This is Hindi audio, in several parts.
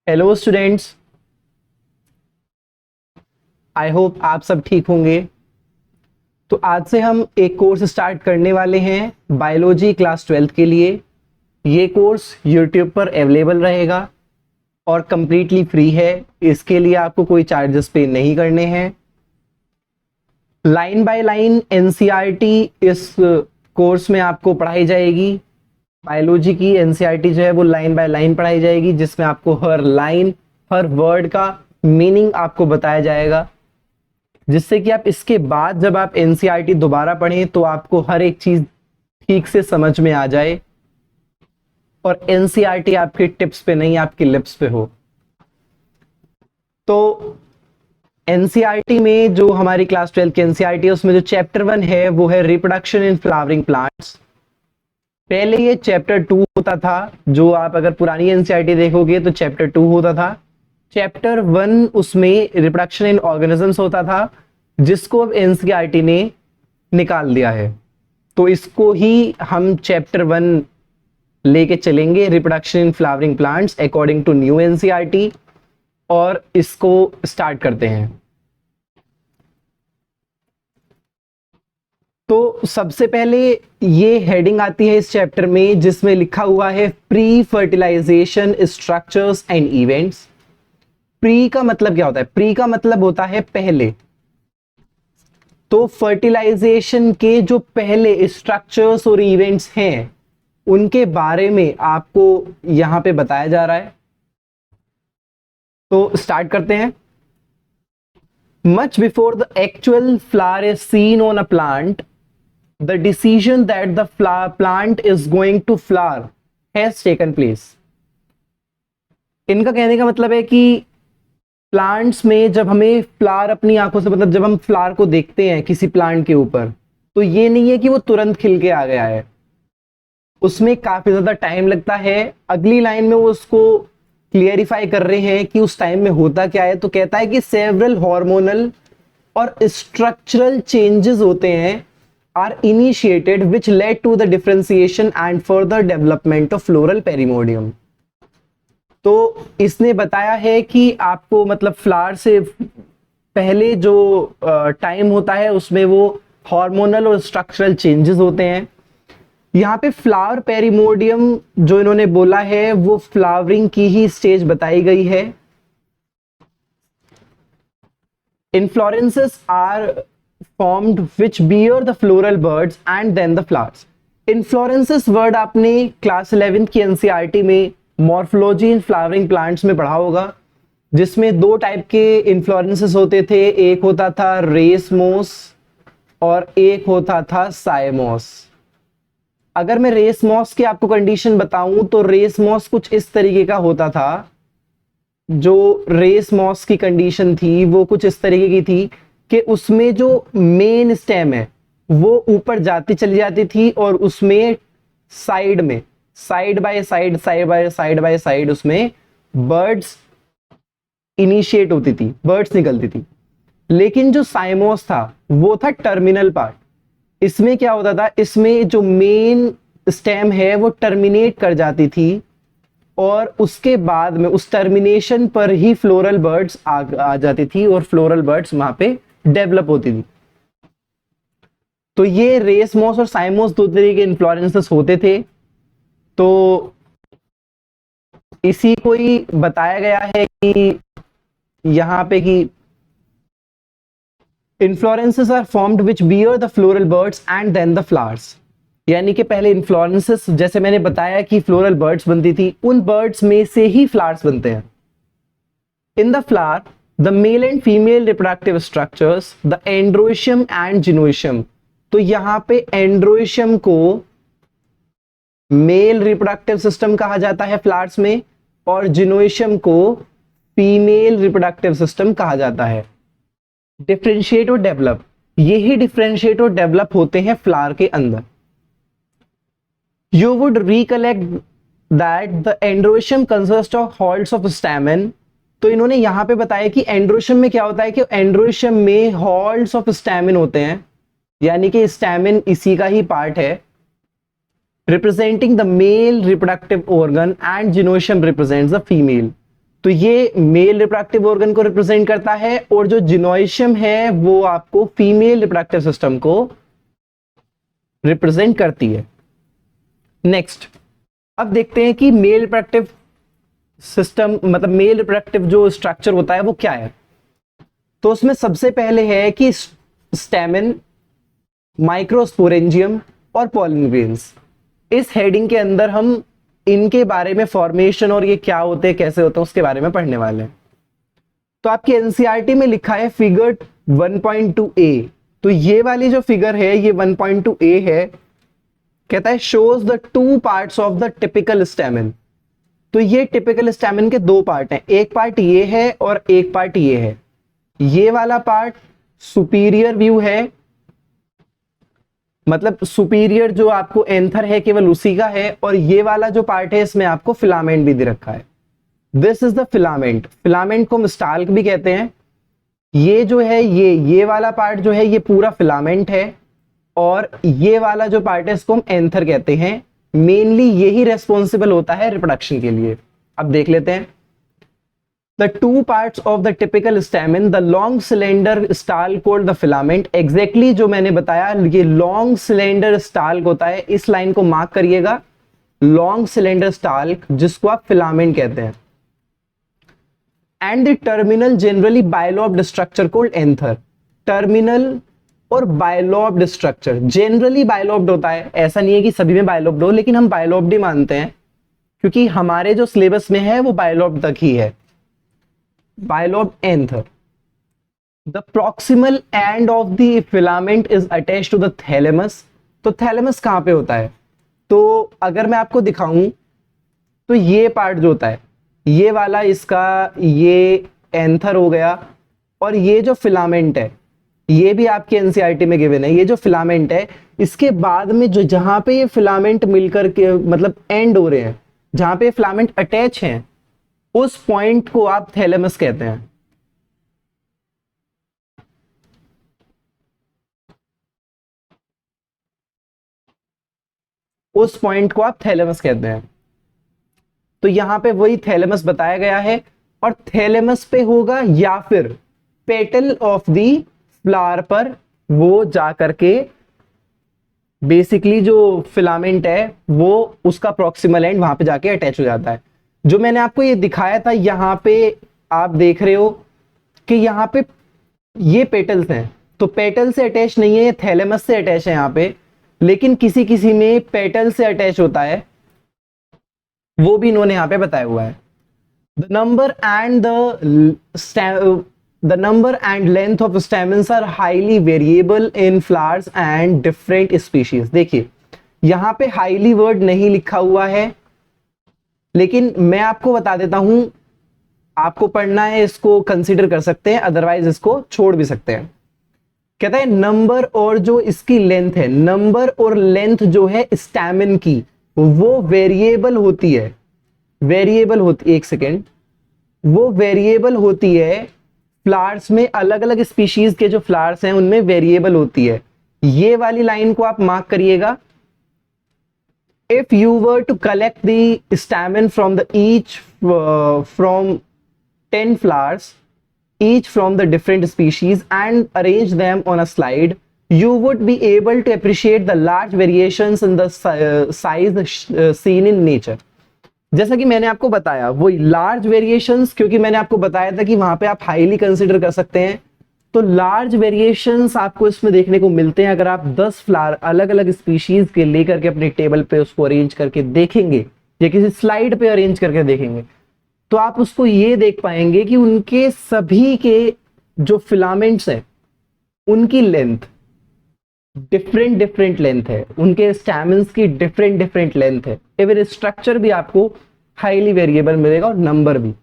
हेलो स्टूडेंट्स, आई होप आप सब ठीक होंगे। तो आज से हम एक कोर्स स्टार्ट करने वाले हैं बायोलॉजी क्लास 12th के लिए। ये कोर्स यूट्यूब पर अवेलेबल रहेगा और कंप्लीटली फ्री है। इसके लिए आपको कोई चार्जेस पे नहीं करने हैं। लाइन बाय लाइन एनसीईआरटी इस कोर्स में आपको पढ़ाई जाएगी। बायोलॉजी की एनसीईआरटी जो है वो लाइन बाय लाइन पढ़ाई जाएगी, जिसमें आपको हर लाइन हर वर्ड का मीनिंग आपको बताया जाएगा, जिससे कि आप इसके बाद जब आप एनसीईआरटी दोबारा पढ़ें तो आपको हर एक चीज ठीक से समझ में आ जाए और एनसीईआरटी आपके टिप्स पे नहीं आपके लिप्स पे हो। तो एनसीईआरटी में जो हमारी क्लास 12 की एनसीईआरटी है उसमें जो चैप्टर 1 है वो है रिप्रोडक्शन इन फ्लावरिंग प्लांट्स। पहले ये चैप्टर 2 होता था, जो आप अगर पुरानी एनसीईआरटी देखोगे तो चैप्टर 2 होता था। चैप्टर 1 उसमें रिप्रोडक्शन इन ऑर्गेनिजम्स होता था, जिसको अब एनसीईआरटी ने निकाल दिया है। तो इसको ही हम चैप्टर 1 लेके चलेंगे, reproduction in flowering plants according to new NCERT, और इसको स्टार्ट करते हैं। तो सबसे पहले ये हेडिंग आती है इस चैप्टर में, जिसमें लिखा हुआ है pre fertilisation structures and events. Pre का मतलब क्या होता है? प्री का मतलब होता है पहले। तो फर्टिलाइजेशन के जो पहले स्ट्रक्चर्स और इवेंट्स हैं उनके बारे में आपको यहां पे बताया जा रहा है। तो स्टार्ट करते हैं। Much before the actual flower is seen on a plant, the decision that the plant is going to flower has taken place. इनका कहने का मतलब है कि प्लांट्स में जब हमें फ्लावर अपनी आंखों से, मतलब जब हम फ्लावर को देखते हैं किसी प्लांट के ऊपर, तो ये नहीं है कि वो तुरंत खिल के आ गया है, उसमें काफी ज्यादा टाइम लगता है। अगली लाइन में वो उसको क्लियरिफाई कर रहे हैं कि उस टाइम में होता क्या है। तो कहता है कि सेवरल हार्मोनल और स्ट्रक्चरल चेंजेस होते हैं are initiated which lead to the differentiation and further development of floral primordium. तो इसने बताया है कि आपको मतलब फ्लावर से पहले जो टाइम होता है उसमें वो हार्मोनल और स्ट्रक्चरल चेंजेस होते हैं। यहाँ पे फ्लावर पेरिमोडियम जो इन्होंने बोला है वो फ्लावरिंग की ही स्टेज बताई गई है। Inflorescences are formed which bear the floral buds and then the flowers. Inflorescences word आपने क्लास 11 की एनसीईआरटी में मॉर्फोलॉजी इन फ्लावरिंग प्लांट्स में पढ़ा होगा, जिसमें दो टाइप के इन्फ्लोरेंसेस होते थे। एक होता था रेसमोस और एक होता था साइमोस। अगर मैं रेसमोस की आपको कंडीशन बताऊं तो रेसमोस कुछ इस तरीके का होता था। जो रेसमोस की कंडीशन थी वो कुछ इस तरीके की थी कि उसमें जो मेन स्टेम है वो ऊपर जाती चली जाती थी और उसमें साइड में साइड बाय साइड उसमें बर्ड्स इनिशिएट होती थी, बर्ड्स निकलती थी। लेकिन जो साइमोस था वो था टर्मिनल पार्ट। इसमें क्या होता था, इसमें जो मेन स्टेम है वो टर्मिनेट कर जाती थी और उसके बाद में उस टर्मिनेशन पर ही फ्लोरल बर्ड्स आ जाती थी और फ्लोरल बर्ड्स वहां पे डेवलप होती थी। तो ये रेसमोस और साइमोस दो तरीके के इन्फ्लोरेंसेस होते थे। तो इसी को ही बताया गया है कि यहां पे कि inflorescences are formed which bear the floral buds and then the flowers. यानी कि पहले इन्फ्लोरेंसेस, जैसे मैंने बताया कि फ्लोरल बर्ड्स बनती थी, उन बर्ड्स में से ही फ्लावर्स बनते हैं। In the flower the male and female reproductive structures the androecium and gynoecium. तो यहां पे एंड्रोशियम को मेल रिप्रोडक्टिव सिस्टम कहा जाता है फ्लावर्स में, और जिनोशियम को फीमेल रिप्रोडक्टिव सिस्टम कहा जाता है। डिफरेंशिएट और डेवलप, यही डिफरेंशिएट और डेवलप होते हैं फ्लावर के अंदर। You would recollect that the androecium consists of halts of stamen। तो इन्होंने यहां पे बताया कि एंड्रोशियम में क्या होता है कि एंड्रोशियम में हॉल्ट्स ऑफ स्टैमिन होते हैं, यानी कि स्टैमिन इसी का ही पार्ट है। Representing the male reproductive organ and gynoecium represents the female. तो ये मेल रिप्रोडक्टिव ऑर्गन को रिप्रेजेंट करता है और जो जिनोइशियम है वो आपको फीमेल रिप्रोडक्टिव सिस्टम को रिप्रेजेंट करती है। नेक्स्ट अब देखते हैं कि मेल रिप्रोडक्टिव सिस्टम मतलब मेल रिप्रोडक्टिव जो स्ट्रक्चर होता है वो क्या है। तो उसमें सबसे पहले है कि स्टेमन, माइक्रोस्पोरेंजियम और पॉलन ग्रेन्स। इस हेडिंग के अंदर हम इनके बारे में फॉर्मेशन और ये क्या होते हैं कैसे होते हैं उसके बारे में पढ़ने वाले हैं। तो आपकी एनसीईआरटी में लिखा है फिगर 1.2 ए। तो ये वाली जो फिगर है ये 1.2 ए है, कहता है shows the two parts of the typical स्टेमन। तो ये टिपिकल स्टेमन के दो पार्ट हैं, एक पार्ट ये है और एक पार्ट ये है। ये वाला पार्ट सुपीरियर व्यू है, मतलब सुपीरियर जो आपको एंथर है केवल उसी का है, और ये वाला जो पार्ट है इसमें आपको फिलामेंट भी दे रखा है। This is the filament. Filament को हम स्टाल्क भी कहते हैं। ये जो है ये वाला पार्ट जो है ये पूरा फिलामेंट है, और ये वाला जो पार्ट है इसको हम एंथर कहते हैं। मेनली यही रेस्पॉन्सिबल होता है रिप्रोडक्शन के लिए। अब देख लेते हैं the two parts of the typical stamen, the long cylinder stalk called the filament। exactly जो मैंने बताया ये long cylinder stalk होता है, इस लाइन को मार्क करिएगा, long cylinder stalk जिसको आप filament कहते हैं। and the terminal generally bilobed structure called anther। terminal और बायलॉब्ड स्ट्रक्चर जनरली बायलॉब्ड होता है, ऐसा नहीं है कि सभी में बायलॉब्ड हो, लेकिन हम बायलॉब्ड ही मानते हैं क्योंकि हमारे जो सिलेबस में है वो बायलॉब्ड तक ही है। Bilobed anther. The proximal end of the filament is attached to the thalamus। तो थैलेमस कहां पे होता है? तो अगर मैं आपको दिखाऊं तो ये पार्ट जो होता है ये वाला इसका ये एंथर हो गया, और ये जो फिलामेंट है ये भी आपके एनसीईआरटी में गिवन है। ये जो फिलामेंट है इसके बाद में जो जहां पे ये फिलामेंट मिलकर के मतलब एंड हो रहे हैं, जहां पे फिलामेंट अटैच हैं उस पॉइंट को आप थैलेमस कहते हैं। उस पॉइंट को आप थैलेमस कहते हैं। तो यहां पे वही थैलेमस बताया गया है, और थैलेमस पे होगा या फिर पेटल ऑफ दी फ्लावर पर वो जा करके बेसिकली जो फिलामेंट है वो उसका प्रॉक्सिमल एंड वहां पे जाके अटैच हो जाता है। जो मैंने आपको ये दिखाया था यहां पे आप देख रहे हो कि यहां पे ये पेटल्स हैं, तो पेटल से अटैच नहीं है, थैलेमस से अटैच है यहां पे, लेकिन किसी किसी में पेटल से अटैच होता है, वो भी इन्होंने यहां पे बताया हुआ है। The number and length of stamens are highly variable in flowers and different species. देखिए यहां पे हाईली वर्ड नहीं लिखा हुआ है, लेकिन मैं आपको बता देता हूं, आपको पढ़ना है इसको कंसीडर कर सकते हैं, अदरवाइज इसको छोड़ भी सकते हैं। कहता है नंबर और जो इसकी लेंथ है, नंबर और लेंथ जो है स्टैमिन की वो वेरिएबल होती है, एक सेकेंड, वो वेरिएबल होती है फ्लावर्स में, अलग अलग स्पीशीज के जो फ्लावर्स हैं उनमें वेरिएबल होती है। ये वाली लाइन को आप मार्क करिएगा। If you were to collect the stamen from from 10 flowers, each from the different species, and arrange them on a slide, you would be able to appreciate the large variations in the size seen in nature। जैसा कि मैंने आपको बताया वो लार्ज वेरिएशंस, क्योंकि मैंने आपको बताया था कि वहां पे आप हाईली कंसिडर कर सकते हैं, तो लार्ज वेरिएशंस आपको इसमें देखने को मिलते हैं। अगर आप 10 फ्लावर अलग अलग स्पीशीज के लेकर के अपने टेबल पे उसको अरेंज करके देखेंगे या किसी स्लाइड पे अरेंज करके देखेंगे तो आप उसको ये देख पाएंगे कि उनके सभी के जो फिलामेंट्स हैं उनकी लेंथ डिफरेंट लेंथ है, उनके स्टैमेंस की डिफरेंट लेंथ है। इवन स्ट्रक्चर भी आपको हाईली वेरिएबल मिलेगा और नंबर भी।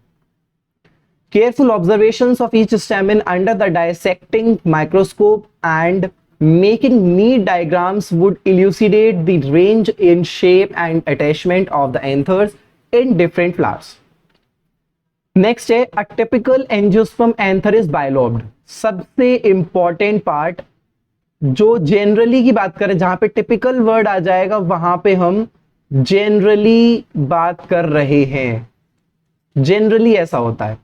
Careful observations of each stamen under the dissecting microscope and making neat diagrams would elucidate the range in shape and attachment of the anthers in different flowers। Next है a typical angiosperm anther is bilobed। सबसे important part जो जनरली की बात करें, जहां पे टिपिकल वर्ड आ जाएगा वहां पे हम जनरली बात कर रहे हैं। जनरली ऐसा होता है।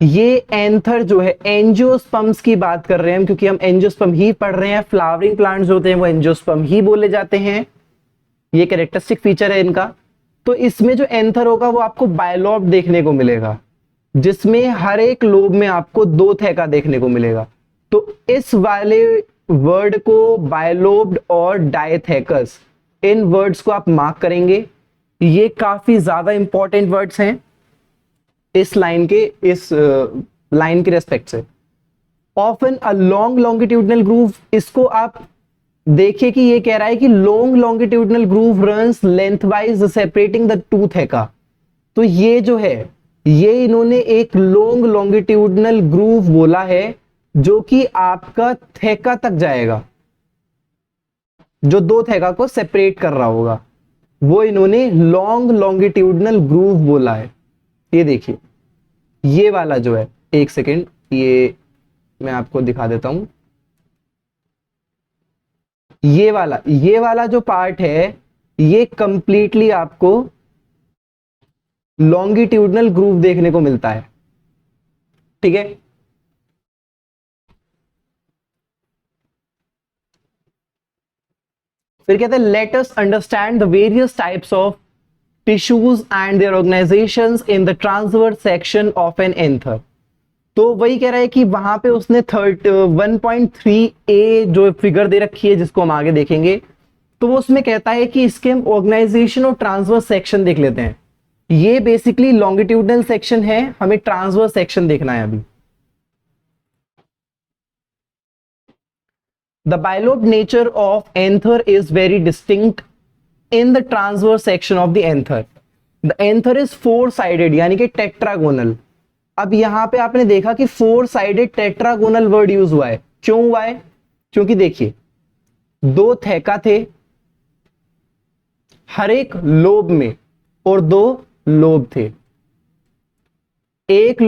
ये एंथर जो है, एंजियोस्पर्म्स की बात कर रहे हैं हम, क्योंकि हम एंजियोस्पर्म ही पढ़ रहे हैं। फ्लावरिंग प्लांट्स होते हैं वो एंजियोस्पर्म ही बोले जाते हैं, ये कैरेक्टरिस्टिक फीचर है इनका। तो इसमें जो एंथर होगा वो आपको बायलॉब देखने को मिलेगा, जिसमें हर एक लोब में आपको 2 थैका देखने को मिलेगा। तो इस वाले वर्ड को बायलोब्ड और डायथेकस, इन वर्ड्स को आप मार्क करेंगे। ये काफी ज्यादा इंपॉर्टेंट वर्ड्स हैं इस लाइन के रेस्पेक्ट से। Often a long longitudinal groove, इसको आप देखिए कि ये कह रहा है कि long longitudinal groove runs lengthwise separating the two theca. तो ये जो है, ये इन्होंने एक लॉन्ग लॉन्गिट्यूडनल ग्रूव बोला है जो कि आपका थैका तक जाएगा, जो 2 थैका को सेपरेट कर रहा होगा, वो इन्होंने लॉन्ग लॉन्गिट्यूडनल ग्रूव बोला है। ये देखिए, ये वाला जो है, एक सेकेंड, ये मैं आपको दिखा देता हूं। ये वाला जो पार्ट है, ये कंप्लीटली आपको लॉन्गिट्यूडनल ग्रूव देखने को मिलता है, ठीक है। फिर कहते हैं let us understand the various types of tissues and their organisations in the transverse section of an anther. तो वही कह रहा है कि वहां पे उसने 1.3a जो फिगर दे रखी है, जिसको हम आगे देखेंगे, तो वो उसमें कहता है कि इसके हम ऑर्गेनाइजेशन और ट्रांसवर्स सेक्शन देख लेते हैं। ये बेसिकली लॉन्गिट्यूडनल सेक्शन है, हमें ट्रांसवर्स सेक्शन देखना है अभी। The bilobed nature of anther is very distinct in the transverse section of the anther. The anther is four-sided, यानी कि टेट्रागोनल। अब यहां पे आपने देखा कि 4-sided टेट्रागोनल वर्ड यूज हुआ है। क्यों हुआ है? क्योंकि देखिए, 2 थैका थे हर एक लोब में और 2 लोब थे। एक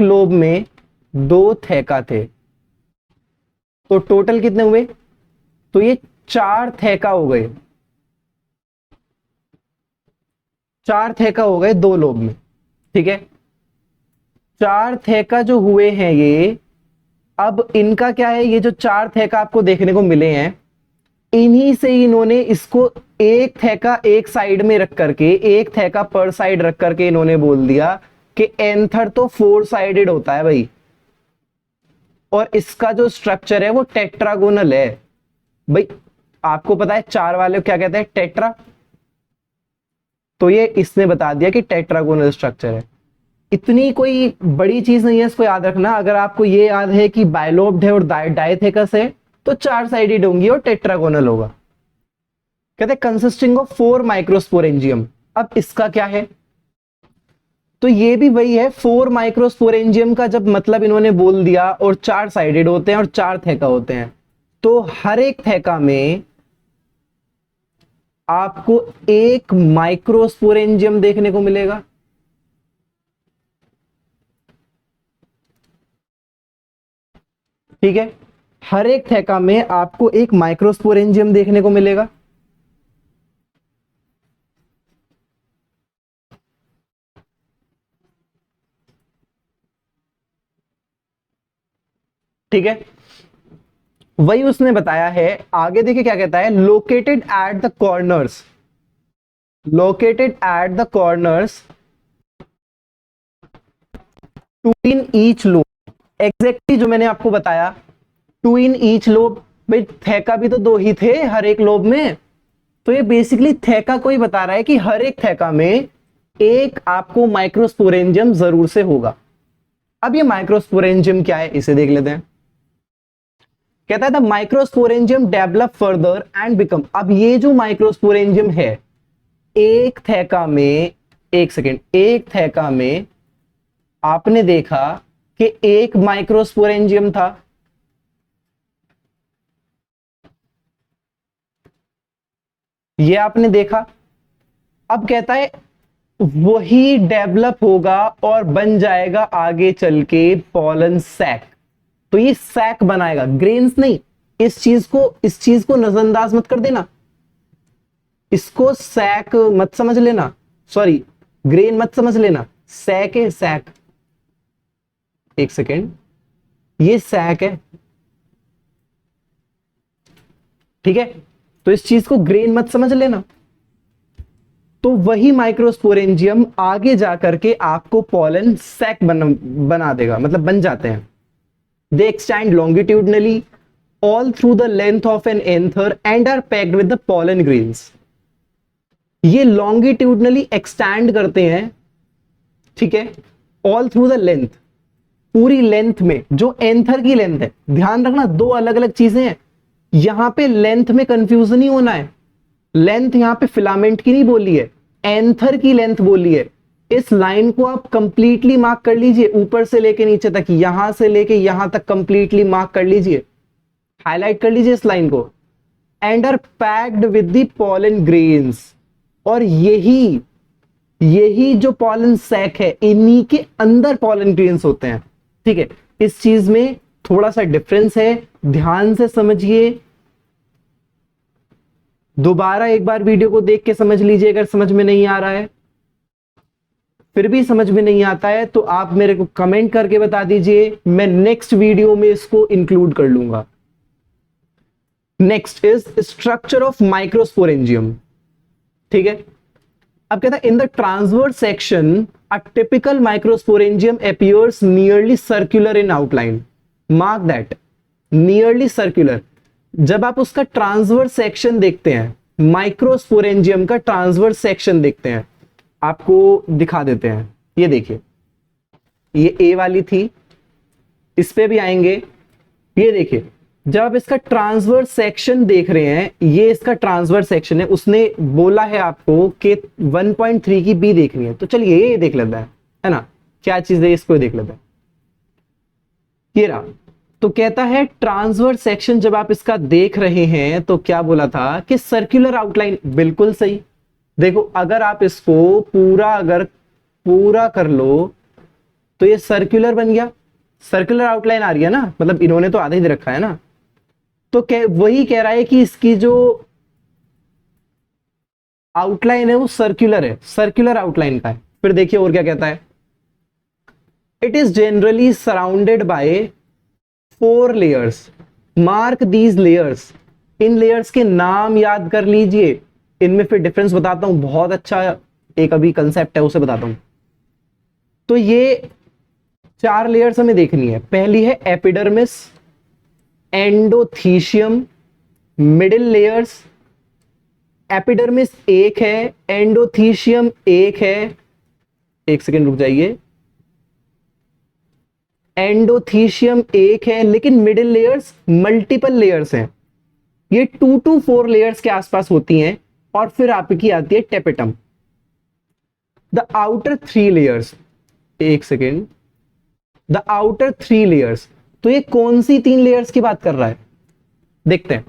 लोब में 2 थैका थे, तो टोटल कितने हुए? तो ये 4 थैका हो गए, 4 थैका हो गए 2 लोब में, ठीक है। 4 थैका जो हुए हैं ये, अब इनका क्या है, ये जो 4 थैका आपको देखने को मिले हैं, इन्हीं से इन्होंने इसको एक थैका एक साइड में रख करके, एक थैका पर साइड रख करके इन्होंने बोल दिया कि एंथर तो 4-साइडेड होता है भाई, और इसका जो स्ट्रक्चर है वो टेट्रागोनल है। भाई आपको पता है 4 वाले क्या कहते हैं? टेट्रा। तो ये इसने बता दिया कि टेट्रागोनल स्ट्रक्चर है। इतनी कोई बड़ी चीज नहीं है इसको याद रखना। अगर आपको ये याद है कि बायलोब्ड है और डायथेकस है, तो 4 साइडेड होंगी और टेट्रागोनल होगा। कहते हैं कंसिस्टिंग ऑफ 4 माइक्रोस्पोरेंजियम। अब इसका क्या है? तो ये भी वही है, 4 माइक्रोस्पोरेंजियम का जब मतलब इन्होंने बोल दिया, और 4 साइडेड होते हैं और 4 थैका होते हैं, तो हर एक थैका में आपको एक माइक्रोस्पोरेंजियम देखने को मिलेगा। ठीक है, हर एक थैका में आपको एक माइक्रोस्पोरेंजियम देखने को मिलेगा। ठीक है, वही उसने बताया है। आगे देखिए क्या कहता है, located at the corners, located at the corners two in each lobe. Exactly जो मैंने आपको बताया, 2 इन ईच लोब। भाई थैका भी तो 2 ही थे हर एक लोब में, तो ये बेसिकली थैका को ही बता रहा है कि हर एक थैका में एक आपको माइक्रोस्पोरेंजियम जरूर से होगा। अब ये माइक्रोस्पोरेंजियम क्या है, इसे देख लेते हैं। कहता है the microsporangium develop further and become. अब ये जो माइक्रोस्पोरेंजियम है, एक थैका में, एक सेकेंड, एक थैका में आपने देखा कि एक माइक्रोस्पोरेंजियम था, ये आपने देखा। अब कहता है वही डेवलप होगा और बन जाएगा आगे चल के पॉलन सैक। तो ये सैक बनाएगा, ग्रेन्स नहीं। इस चीज को नजरअंदाज मत कर देना। इसको सैक मत समझ लेना, सॉरी ग्रेन मत समझ लेना, सैक है सैक। एक सेकेंड, ये सैक है, ठीक है, तो इस चीज को ग्रेन मत समझ लेना। तो वही माइक्रोस्पोरेंजियम आगे जाकर के आपको पॉलन सैक बना देगा, मतलब बन जाते हैं। दे extend longitudinally all through the length of an anther and are packed with the pollen grains। ये longitudinally extend करते हैं, ठीक है, all through the length, पूरी लेंथ में, जो एंथर की लेंथ है। ध्यान रखना दो अलग अलग चीजें हैं, यहां पे लेंथ में कंफ्यूजन नहीं होना है। लेंथ यहां पे फिलामेंट की नहीं बोली है, एंथर की लेंथ बोली है। इस लाइन को आप कंप्लीटली मार्क कर लीजिए, ऊपर से लेके नीचे तक, यहां से लेके यहां तक कंप्लीटली मार्क कर लीजिए, हाईलाइट कर लीजिए इस लाइन को। And are packed with the pollen grains, और यही जो पॉलन सैक है, इन्हीं के अंदर पॉलन ग्रेन्स होते हैं, ठीक है। इस चीज में थोड़ा सा डिफरेंस है, ध्यान से समझिए। दोबारा एक बार वीडियो को देख के समझ लीजिए, अगर समझ में नहीं आ रहा है, फिर भी समझ में नहीं आता है तो आप मेरे को कमेंट करके बता दीजिए, मैं नेक्स्ट वीडियो में इसको इंक्लूड कर लूंगा। Next is structure of microsporangium, ठीक है। अब कहता है इन the transverse section a typical microsporangium appears nearly circular in outline. Mark that, nearly circular. जब आप उसका ट्रांसवर्स सेक्शन देखते हैं, माइक्रोस्पोरेंजियम का ट्रांसवर्स सेक्शन देखते हैं, आपको दिखा देते हैं। ये देखिए, ये ए वाली थी, इस पे भी आएंगे। ये देखिए, जब आप इसका ट्रांसवर्स सेक्शन देख रहे हैं, ये इसका ट्रांसवर्स सेक्शन है। उसने बोला है आपको कि 1.3 की बी देखनी है, तो चलिए ये देख लेता है ना, क्या चीज है इसको देख लेता है। ये रहा, तो कहता है ट्रांसवर्स सेक्शन जब आप इसका देख रहे हैं तो क्या बोला था कि सर्कुलर आउटलाइन। बिल्कुल सही। देखो, अगर आप इसको पूरा कर लो तो ये सर्कुलर बन गया, सर्कुलर आउटलाइन आ रही है ना, मतलब इन्होंने तो आधा ही दे रखा है ना। तो वही कह रहा है कि इसकी जो आउटलाइन है वो सर्कुलर है, सर्कुलर आउटलाइन का है। फिर देखिए और क्या कहता है, it is generally surrounded by 4 layers. Mark these layers. In layers के नाम याद कर लीजिए। इनमें फिर डिफरेंस बताता हूं, बहुत अच्छा एक अभी कंसेप्ट है, उसे बताता हूं। तो ये 4 लेयर्स हमें देखनी है। पहली है epidermis, endothecium, middle layers. Epidermis एक है, एंडोथीशियम एक है, एक सेकेंड रुक जाइए, एंडोथीशियम एक है, लेकिन मिडिल लेयर्स मल्टीपल लेयर्स हैं। ये 2 to 4 लेयर्स के आसपास होती हैं। और फिर आपकी आती है टेपेटम। द आउटर 3 लेयर्स, एक सेकेंड, द आउटर 3 लेयर्स। तो ये कौन सी 3 लेयर्स की बात कर रहा है, देखते हैं।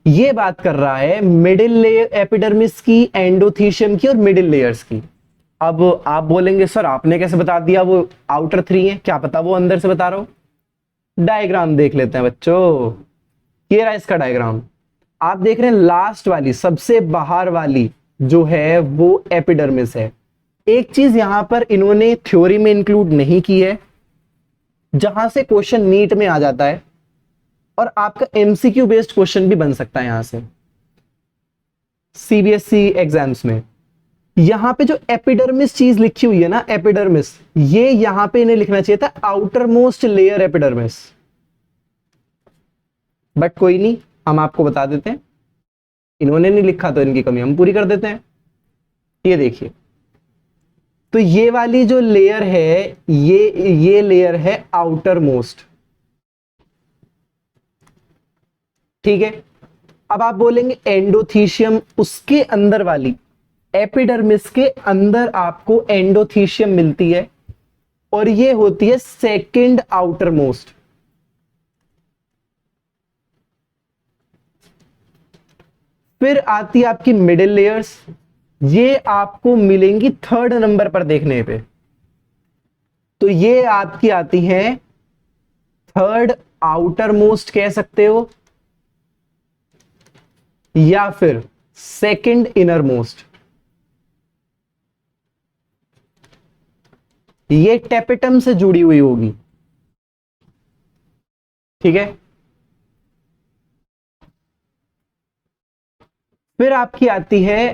ये बात कर रहा है मिडिल लेयर, एपिडर्मिस की, एंडोथीशियम की और मिडिल लेयर्स की। अब आप बोलेंगे सर आपने कैसे बता दिया वो आउटर 3 है, क्या पता वो अंदर से बता रहा हूं। डायग्राम देख लेते हैं बच्चों। ये रहा इसका डायग्राम। आप देख रहे हैं लास्ट वाली, सबसे बाहर वाली जो है वो एपिडर्मिस है। एक चीज यहां पर इन्होंने थ्योरी में इंक्लूड नहीं की है, जहां से क्वेश्चन नीट में आ जाता है और आपका एमसीक्यू बेस्ड क्वेश्चन भी बन सकता है यहां से सीबीएसई एग्जाम्स में। यहां पे जो एपिडर्मिस चीज लिखी हुई है ना, एपिडर्मिस, ये यहां पे इन्हें लिखना चाहिए था outer most layer epidermis, but कोई नहीं, हम आपको बता देते हैं। इन्होंने नहीं लिखा तो इनकी कमी हम पूरी कर देते हैं। ये देखिए, तो ये वाली जो लेयर है, ये लेयर है आउटर मोस्ट, ठीक है। अब आप बोलेंगे एंडोथीशियम, उसके अंदर वाली एपिडर्मिस के अंदर आपको एंडोथीशियम मिलती है और ये होती है सेकंड आउटर मोस्ट। फिर आती है आपकी मिडिल लेयर्स, ये आपको मिलेंगी 3rd नंबर पर देखने पे। तो ये आपकी आती है 3rd आउटर मोस्ट कह सकते हो, या फिर सेकंड इनर मोस्ट, ये टेपिटम से जुड़ी हुई होगी, ठीक है। फिर आपकी आती है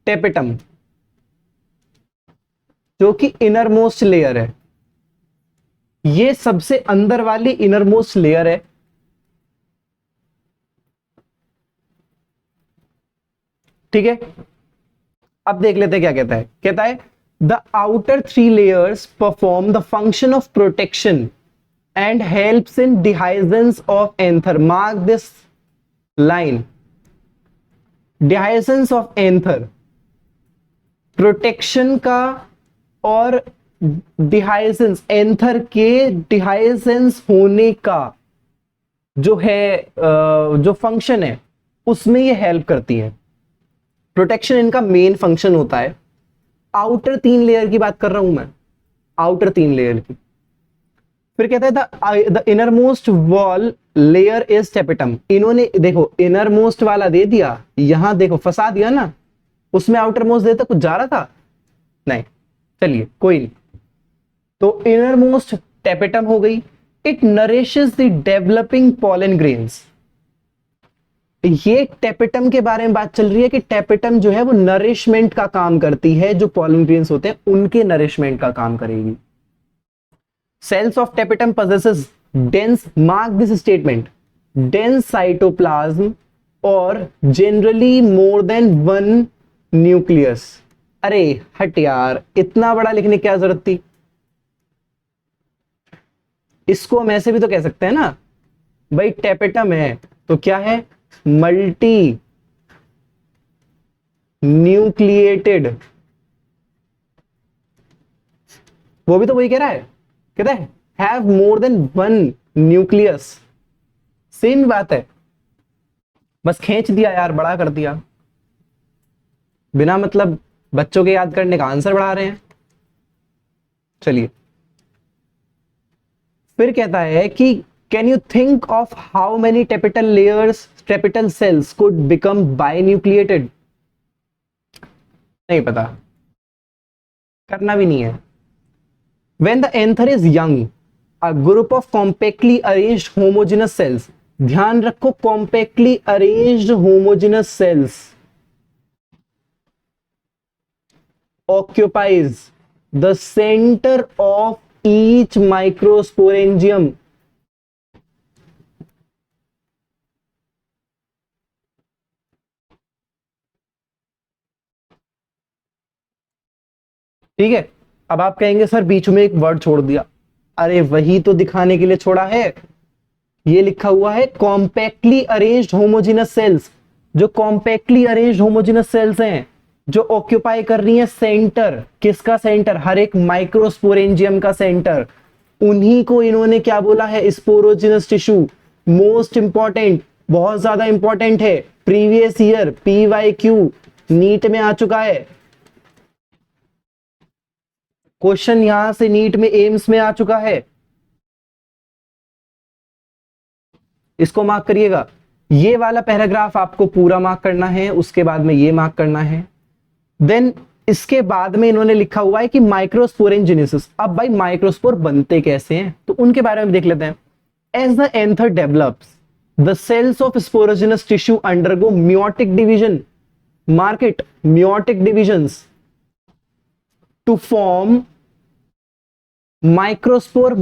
टेपिटम, जो कि इनर मोस्ट लेयर है, ये सबसे अंदर वाली इनर मोस्ट लेयर है। ठीक है, अब देख लेते हैं क्या कहता है। कहता है the outer three layers perform the function of protection and helps in dehiscence of anther. Mark this line, dehiscence of anther, protection का और डिहाइजेंस, एंथर के डिहाइजेंस होने का जो है जो फंक्शन है उसमें ये हेल्प करती है। प्रोटेक्शन इनका मेन फंक्शन होता है। आउटर 3 लेयर की बात कर रहा हूं मैं, आउटर 3 लेयर की। फिर कहता है the inner most wall layer is tapetum. इन्होंने देखो इनर मोस्ट वाला दे दिया, यहां देखो फंसा दिया ना, उसमें आउटर मोस्ट देता कुछ जा रहा था नहीं, चलिए कोई नहीं। तो इनर मोस्ट टेपिटम हो गई। It nourishes the developing pollen grains. ये टेपिटम के बारे में बात चल रही है कि टेपिटम जो है वो नरिशमेंट का काम करती है, जो पॉलन ग्रेन्स होते हैं उनके नरिशमेंट का काम करेगी। Cells of tapetum possesses dense, mark this statement, dense cytoplasm और generally more than one nucleus। अरे हट यार, इतना बड़ा लिखने की क्या जरूरत थी। इसको हम ऐसे भी तो कह सकते हैं ना भाई, टेपिटम है तो क्या है, मल्टी न्यूक्लिएटेड। वो भी तो वही कह रहा है, कहता है have more than one nucleus. Same बात है, बस खींच दिया यार, बड़ा कर दिया, बिना मतलब बच्चों के याद करने का आंसर बढ़ा रहे हैं। चलिए फिर कहता है कि can you think of how many tapetal layers, tapetal cells could become binucleated. नहीं पता, करना भी नहीं है। When the anther is young, a group of compactly arranged homogeneous cells, ध्यान रखो compactly arranged homogeneous cells occupies the center of each microsporangium। ठीक है, अब आप कहेंगे सर बीच में एक वर्ड छोड़ दिया। अरे वही तो दिखाने के लिए छोड़ा है, ये लिखा हुआ है कॉम्पैक्टली अरेंज्ड होमोजेनस सेल्स। जो कॉम्पैक्टली अरेंज्ड होमोजेनस सेल्स हैं, जो ऑक्यूपाई कर रही हैं सेंटर, किसका सेंटर, हर एक माइक्रोस्पोरेंजियम का सेंटर, उन्हीं को इन्होंने क्या बोला है, स्पोरोजिनस टिश्यू। मोस्ट इंपॉर्टेंट, बहुत ज्यादा इंपॉर्टेंट है, प्रीवियस ईयर PYQ नीट में आ चुका है क्वेश्चन, यहां से नीट में एम्स में आ चुका है, इसको मार्क करिएगा। ये वाला पैराग्राफ आपको पूरा मार्क करना है, उसके बाद में ये मार्क करना है। देन इसके बाद में इन्होंने लिखा हुआ है कि माइक्रोस्पोरेंजेनेसिस। अब भाई माइक्रोस्पोर बनते कैसे हैं, तो उनके बारे में देख लेते हैं। As the anther develops, the cells of sporogenous tissue undergo meiotic division, market meiotic divisions to form microspore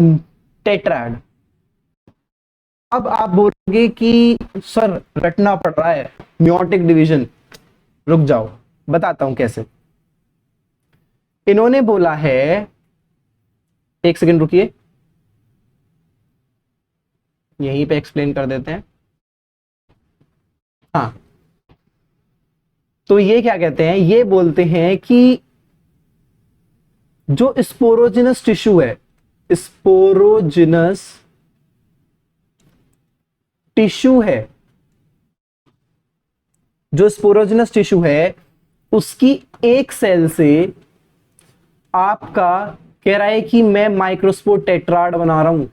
tetrad. अब आप बोलोगे कि सर रटना पड़ रहा है मियोटिक डिवीजन, रुक जाओ बताता हूं कैसे। इन्होंने बोला है, एक सेकंड रुकिए, यहीं पे एक्सप्लेन कर देते हैं। हाँ, तो ये क्या कहते हैं, ये बोलते हैं कि जो स्पोरोजिनस टिश्यू है, स्पोरोजिनस टिश्यू है, जो स्पोरोजिनस टिश्यू है उसकी एक सेल से आपका कह रहा है कि मैं माइक्रोस्पोर टेट्राड बना रहा हूं।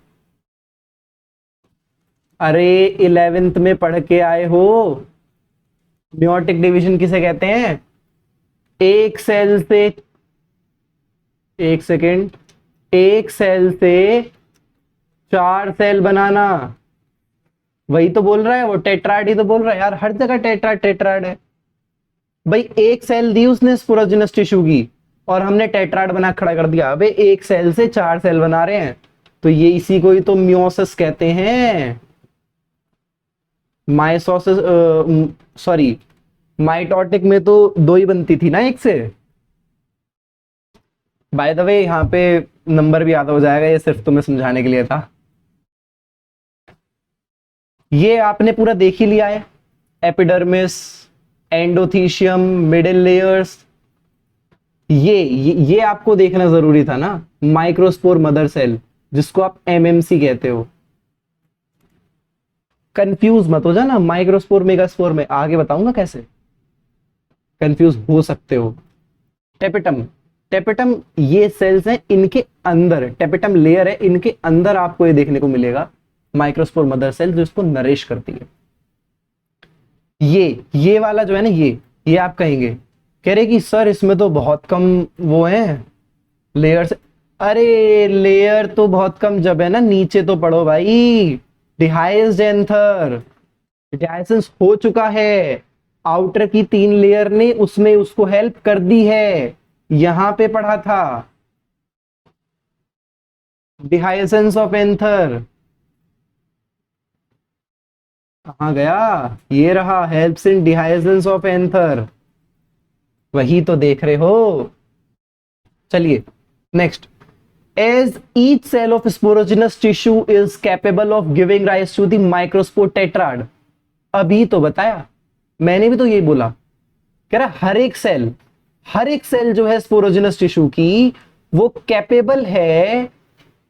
अरे 11th में पढ़ के आए हो, मियोटिक डिवीजन किसे कहते हैं? एक सेल से, एक सेकेंड, एक सेल से 4 सेल बनाना। वही तो बोल रहा है वो, टेट्राड ही तो बोल रहा है यार, हर जगह टेट्राड टेट्राड है भाई। एक सेल दी उसने स्पोरोजिनस टिश्यू की और हमने टेट्राड बना खड़ा कर दिया। अबे एक सेल से 4 सेल बना रहे हैं, तो ये इसी को ही तो मियोसिस कहते हैं। माइसोसिस, सॉरी, माइटोटिक में तो 2 ही बनती थी ना एक से। बाय द वे यहाँ पे नंबर भी याद हो जाएगा, ये सिर्फ तुम्हें समझाने के लिए था। ये आपने पूरा देख ही लिया है, एपिडर्मिस, एंडोथीशियम, मिडिल लेयर्स। ये आपको देखना जरूरी था ना, माइक्रोस्पोर मदर सेल, जिसको आप एमएमसी कहते हो। कंफ्यूज मत हो जाना माइक्रोस्पोर मेगास्पोर में, आगे बताऊंगा कैसे कंफ्यूज हो सकते हो। टेपिटम, टेपिटम ये सेल्स हैं, इनके अंदर टेपिटम लेयर है, इनके अंदर आपको ये देखने को मिलेगा माइक्रोस्पोर मदर सेल, जो इसको नरिश करती है। ये वाला जो है ना, ये आप कहेंगे, कह रहे कि सर इसमें तो बहुत कम वो है लेयर्स। अरे लेयर तो बहुत कम जब है ना, नीचे तो पढ़ो भाई। डिहाइज्ड एंथर, डिहाइसेंस हो चुका है, आउटर की 3 लेयर ने उसमें उसको हेल्प कर दी है, यहां पे पढ़ा था डिहाइसेंस ऑफ एंथर। कहां गया? ये रहा, हेल्प्स इन डिहाइसेंस ऑफ एंथर, वही तो देख रहे हो। चलिए next, as each cell of sporogenous tissue is capable of giving rise to the microspore tetrad। अभी तो बताया मैंने भी तो यही बोला, कह रहा हर एक सेल जो है स्पोरोजिनस टिश्यू की, वो कैपेबल है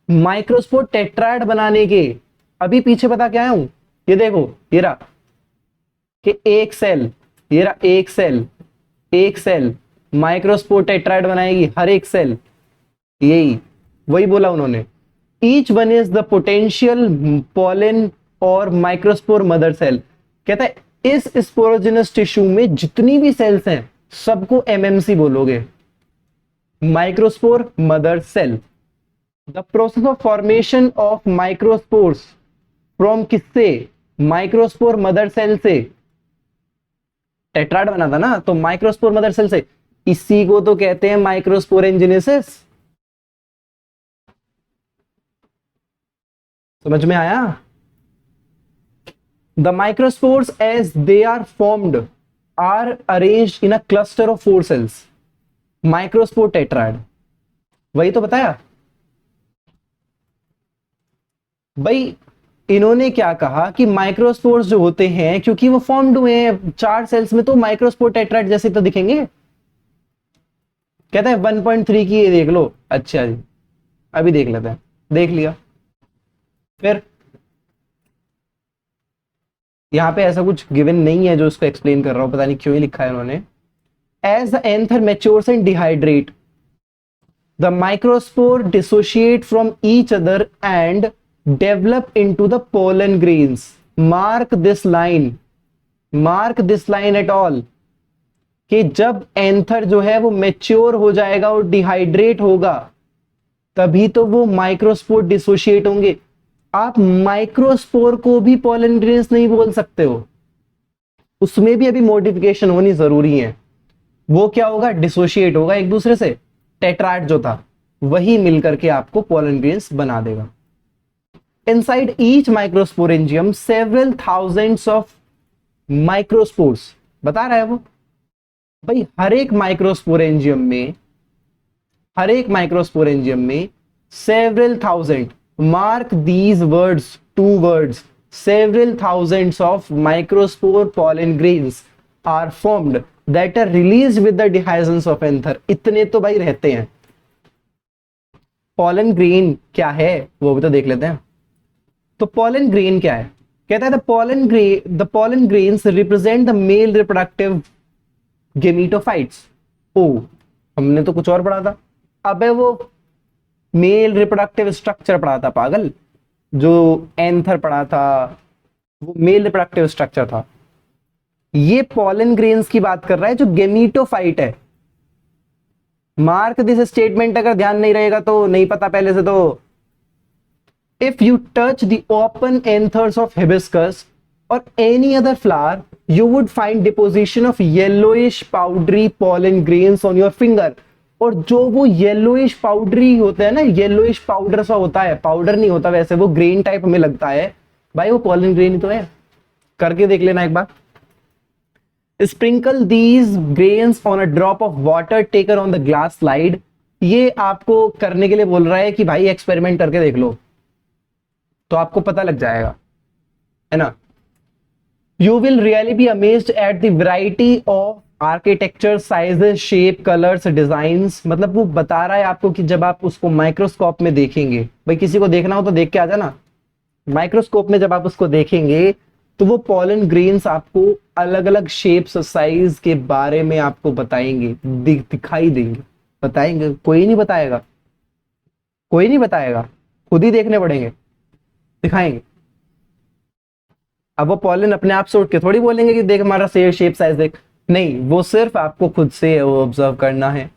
माइक्रोस्पोर टेट्राड बनाने के। अभी पीछे बता के आया हूं, ये देखो, ये रहा कि एक सेल, ये रहा एक सेल माइक्रोस्पोर टेट्राड बनाएगी, हर एक सेल, यही वही बोला उन्होंने। Each one is the potential pollen और माइक्रोस्पोर मदर सेल। कहता है इस स्पोरोजिनस टिश्यू में जितनी भी सेल्स हैं सबको एमएमसी बोलोगे, microspore mother cell. The process of formation of microspores from किससे? माइक्रोस्पोर मदर सेल से। टेट्राड बना था ना, तो माइक्रोस्पोर मदर सेल से, इसी को तो कहते हैं माइक्रोस्पोरेंजिनेसिस। समझ में आया? The microspores as they are formed are arranged in a cluster of 4 cells, microspore tetrad. वही तो बताया भाई। इन्होंने क्या कहा कि माइक्रोस्पोर्स जो होते हैं, क्योंकि वो फॉर्म्ड हुए हैं 4 सेल्स में, तो माइक्रोस्पोर टेट्राड जैसे तो दिखेंगे। कहता है 1.3 की ये देख लो। अच्छा जी, अभी देख लेते हैं, देख लिया। फिर यहां पे ऐसा कुछ गिवन नहीं है जो इसको एक्सप्लेन कर रहा हूं, पता नहीं क्यों ही लिखा है उन्होंने। As the anther matures and dehydrate, the microspore dissociate from each other and develop into the pollen grains. Mark this line at all, कि जब एंथर जो है वो मैच्योर हो जाएगा और डिहाइड्रेट होगा, तभी तो वो माइक्रोस्पोर डिसोशिएट होंगे। आप माइक्रोस्पोर को भी पोलन ग्रेन्स नहीं बोल सकते हो, उसमें भी अभी मॉडिफिकेशन होनी जरूरी है। वो क्या होगा? डिसोशिएट होगा एक दूसरे से, टेट्राड जो था वही मिलकर के आपको पोलन ग्रेन्स बना देगा। Inside each microsporangium several thousands of microspores, बता रहा है वो भाई। हर एक माइक्रोस्पोरेंजियम में several thousand, mark these words, 2 words, several thousands of microspore pollen grains are formed that are released with the dehiscence of anther। इतने तो भाई रहते हैं। pollen grain क्या है वो भी तो देख लेते हैं। तो pollen grain क्या है? कहता है the pollen grains represent the male reproductive gametophytes। ओ, हमने तो कुछ और पढ़ा था। अबे वो मेल रिप्रोडक्टिव स्ट्रक्चर पढ़ा था पागल, जो एंथर पढ़ा था वो मेल रिप्रोडक्टिव स्ट्रक्चर था। ये पॉलन ग्रेन्स की बात कर रहा है जो गेमीटोफाइट है। मार्क दिस स्टेटमेंट, अगर ध्यान नहीं रहेगा तो नहीं पता पहले से तो, if you touch the open anthers of hibiscus or any other flower you would find deposition of yellowish powdery pollen grains on your finger। और जो वो येलोइश पाउडरी होता है ना, येलोइश पाउडर सा होता है, पाउडर नहीं होता वैसे, वो ग्रेन टाइप हमें लगता है भाई, वो पॉलन ग्रेन ही तो है। करके देख लेना एक बार। Sprinkle these grains on a drop of water taken on the glass slide. ये आपको करने के लिए बोल रहा है कि भाई एक्सपेरिमेंट करके देख लो, तो आपको पता लग जाएगा, है ना। You will really be amazed at the variety of architecture, sizes, shape, colors, designs। मतलब वो बता रहा है आपको कि जब आप उसको माइक्रोस्कोप में देखेंगे, भाई किसी को देखना हो तो देख के आ जाना, माइक्रोस्कोप में जब आप उसको देखेंगे तो वो पॉलन ग्रेन्स आपको अलग अलग शेप्स साइज के बारे में आपको बताएंगे, दिखाई देंगे, बताएंगे। कोई नहीं बताएगा, कोई नहीं बताएगा, खुद ही देखने पड़ेंगे, दिखाएंगे। अब वो पॉलन अपने आप से उठ के थोड़ी बोलेंगे कि देख हमारा शेप साइज देख, नहीं, वो सिर्फ आपको खुद से वो ऑब्जर्व करना है।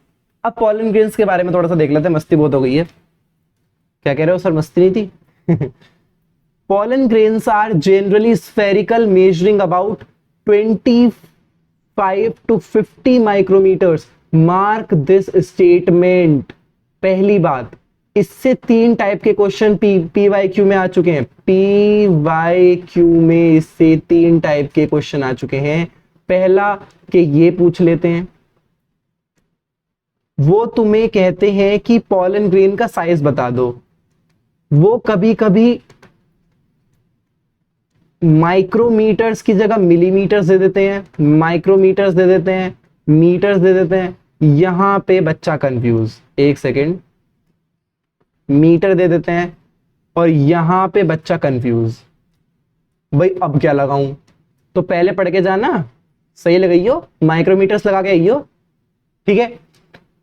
अब पॉलन ग्रेन्स के बारे में थोड़ा सा देख लेते हैं, मस्ती बहुत हो गई है। क्या कह रहे हो सर, मस्ती नहीं थी? Pollen grains are generally spherical, measuring about 25 to 50 micrometres. Mark this statement. पहली बात, इससे 3 टाइप के क्वेश्चन पीवाईक्यू में आ चुके हैं। पीवाईक्यू में इससे 3 टाइप के क्वेश्चन आ चुके हैं। पहला कि ये पूछ लेते हैं, वो तुम्हें कहते हैं कि पॉलन ग्रेन का साइज बता दो। वो कभी कभी माइक्रोमीटर्स की जगह मिलीमीटर्स दे देते हैं, माइक्रोमीटर्स दे देते हैं, मीटर्स दे देते हैं। यहां पे बच्चा कंफ्यूज, एक सेकेंड, मीटर दे देते हैं और यहां पे बच्चा कंफ्यूज, भाई अब क्या लगाऊं? तो पहले पढ़ के जाना, सही लगाइयो, माइक्रोमीटर्स लगा के आइयो, ठीक है।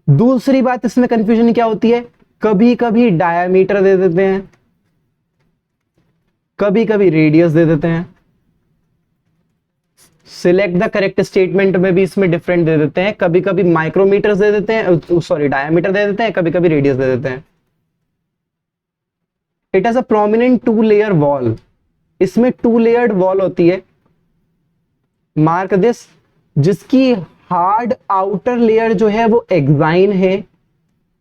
दूसरी बात इसमें कंफ्यूजन क्या होती है, कभी कभी डायामीटर दे देते हैं, कभी कभी रेडियस दे देते हैं। सिलेक्ट द करेक्ट स्टेटमेंट में भी इसमें डिफरेंट दे देते हैं, कभी कभी माइक्रोमीटर्स दे देते हैं, सॉरी डायामीटर दे देते हैं, कभी कभी रेडियस दे देते हैं। It has a prominent 2 layer wall. इसमें 2 लेयर्ड वॉल होती है, मार्क दिस, जिसकी हार्ड आउटर लेयर जो है वो एक्साइन है,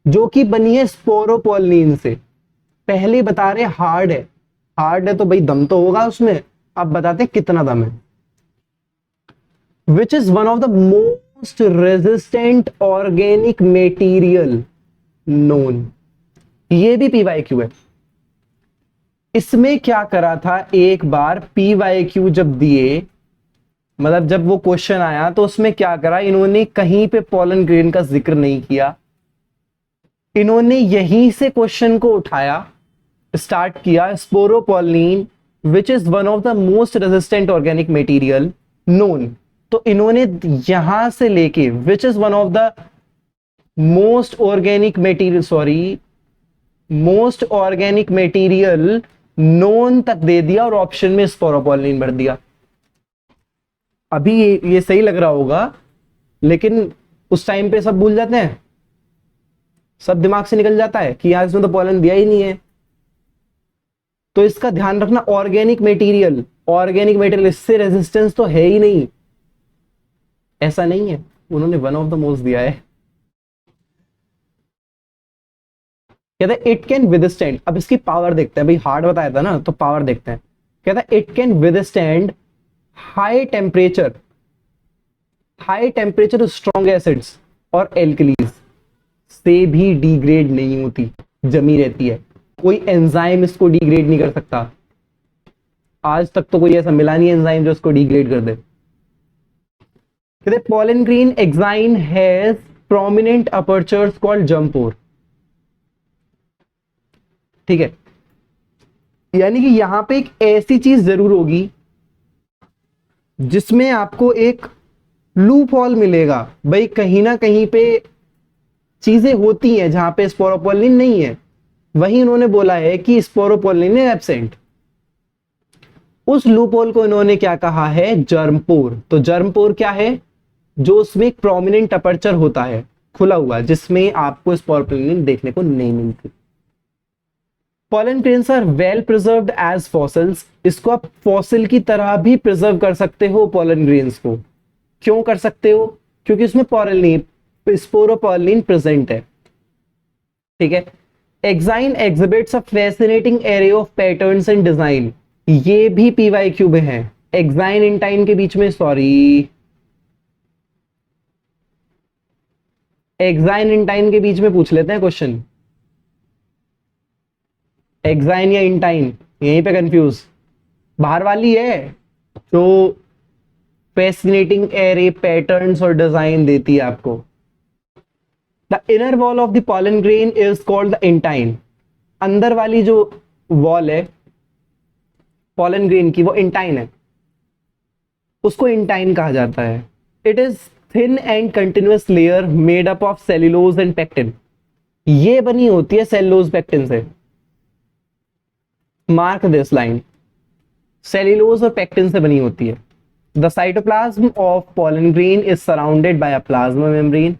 जो कि बनी है स्पोरोपोलिन से। पहले बता रहे हार्ड है, हार्ड है तो भाई दम तो होगा उसमें, अब बताते हैं कितना दम है। Which is one of the most resistant organic material known. ये भी पीवाईक्यू है। इसमें क्या करा था, एक बार पीवाईक्यू जब दिए, मतलब जब वो क्वेश्चन आया तो उसमें क्या करा, इन्होंने कहीं पे पॉलन ग्रेन का जिक्र नहीं किया, इन्होंने यहीं से क्वेश्चन को उठाया, स्टार्ट किया, sporopollenin which is one of the most resistant organic material known. तो इन्होंने यहां से लेके which is one of the most organic material, sorry most organic material known तक दे दिया और ऑप्शन में स्पोरोपोलिन भर दिया। अभी ये सही लग रहा होगा, लेकिन उस टाइम पे सब भूल जाते हैं, सब दिमाग से निकल जाता है कि यार इसमें तो पॉलन दिया ही नहीं है। तो इसका ध्यान रखना, ऑर्गेनिक मटेरियल, ऑर्गेनिक मटेरियल, इससे रेजिस्टेंस तो है ही नहीं, ऐसा नहीं है, उन्होंने वन ऑफ द मोस्ट दिया है। कहता है इट कैन विदस्टैंड। अब इसकी पावर देखते हैं, भाई हार्ड बताया था ना, तो पावर देखते हैं। कहता है it can withstand high temperature, high temperature strong acids और एल्कलीज से भी डिग्रेड नहीं होती, जमी रहती है, कोई एंजाइम इसको डिग्रेड नहीं कर सकता। आज तक तो कोई ऐसा मिला नहीं एंजाइम जो इसको डिग्रेड कर दे। कहते pollen grain exine has prominent apertures called जंप पोर, ठीक है। यानी कि यहां पे एक ऐसी चीज जरूर होगी जिसमें आपको एक लूप होल मिलेगा, भाई कहीं ना कहीं पे चीजें होती हैं जहां पे स्पोरोपोलिन नहीं है, वही उन्होंने बोला है कि स्पोरोपोलिन है एब्सेंट। उस लूपहोल को इन्होंने क्या कहा है, जर्म पोर। तो जर्म पोर क्या है, जो उसमें एक प्रोमिनेंट अपर्चर होता है खुला हुआ, जिसमें आपको स्पोर प्लेनिंग देखने को नहीं मिलती। Pollen grains are well preserved as fossils. इसको आप फॉसिल की तरह भी प्रिजर्व कर सकते हो पॉलन ग्रेन्स को। क्यों कर सकते हो, क्योंकि उसमें पॉलिन स्पोरोपॉलिन प्रेजेंट है। ठीक है। Exine exhibits a fascinating array of patterns and design. ये भी पीवाईक्यू में है, एक्साइन इंटाइन के बीच में, सॉरी, एक्साइन इंटाइन के बीच में पूछ लेते हैं क्वेश्चन। एक्साइन या इंटाइन, यहीं पे कंफ्यूज, बाहर वाली है जो फैसिनेटिंग एरे पैटर्न्स और डिजाइन देती है आपको। The inner wall of the pollen grain is called the intine. अंदर वाली जो वॉल है पॉलन ग्रेन की, वो इंटाइन है, उसको इंटाइन कहा जाता है। It is thin and continuous layer made up of cellulose and pectin. ये बनी होती है सेल्यूलोज पेक्टिन से। मार्क दिस लाइन, सेल्यूलोज और पेक्टिन से बनी होती है। The cytoplasm of pollen grain is surrounded by a plasma membrane.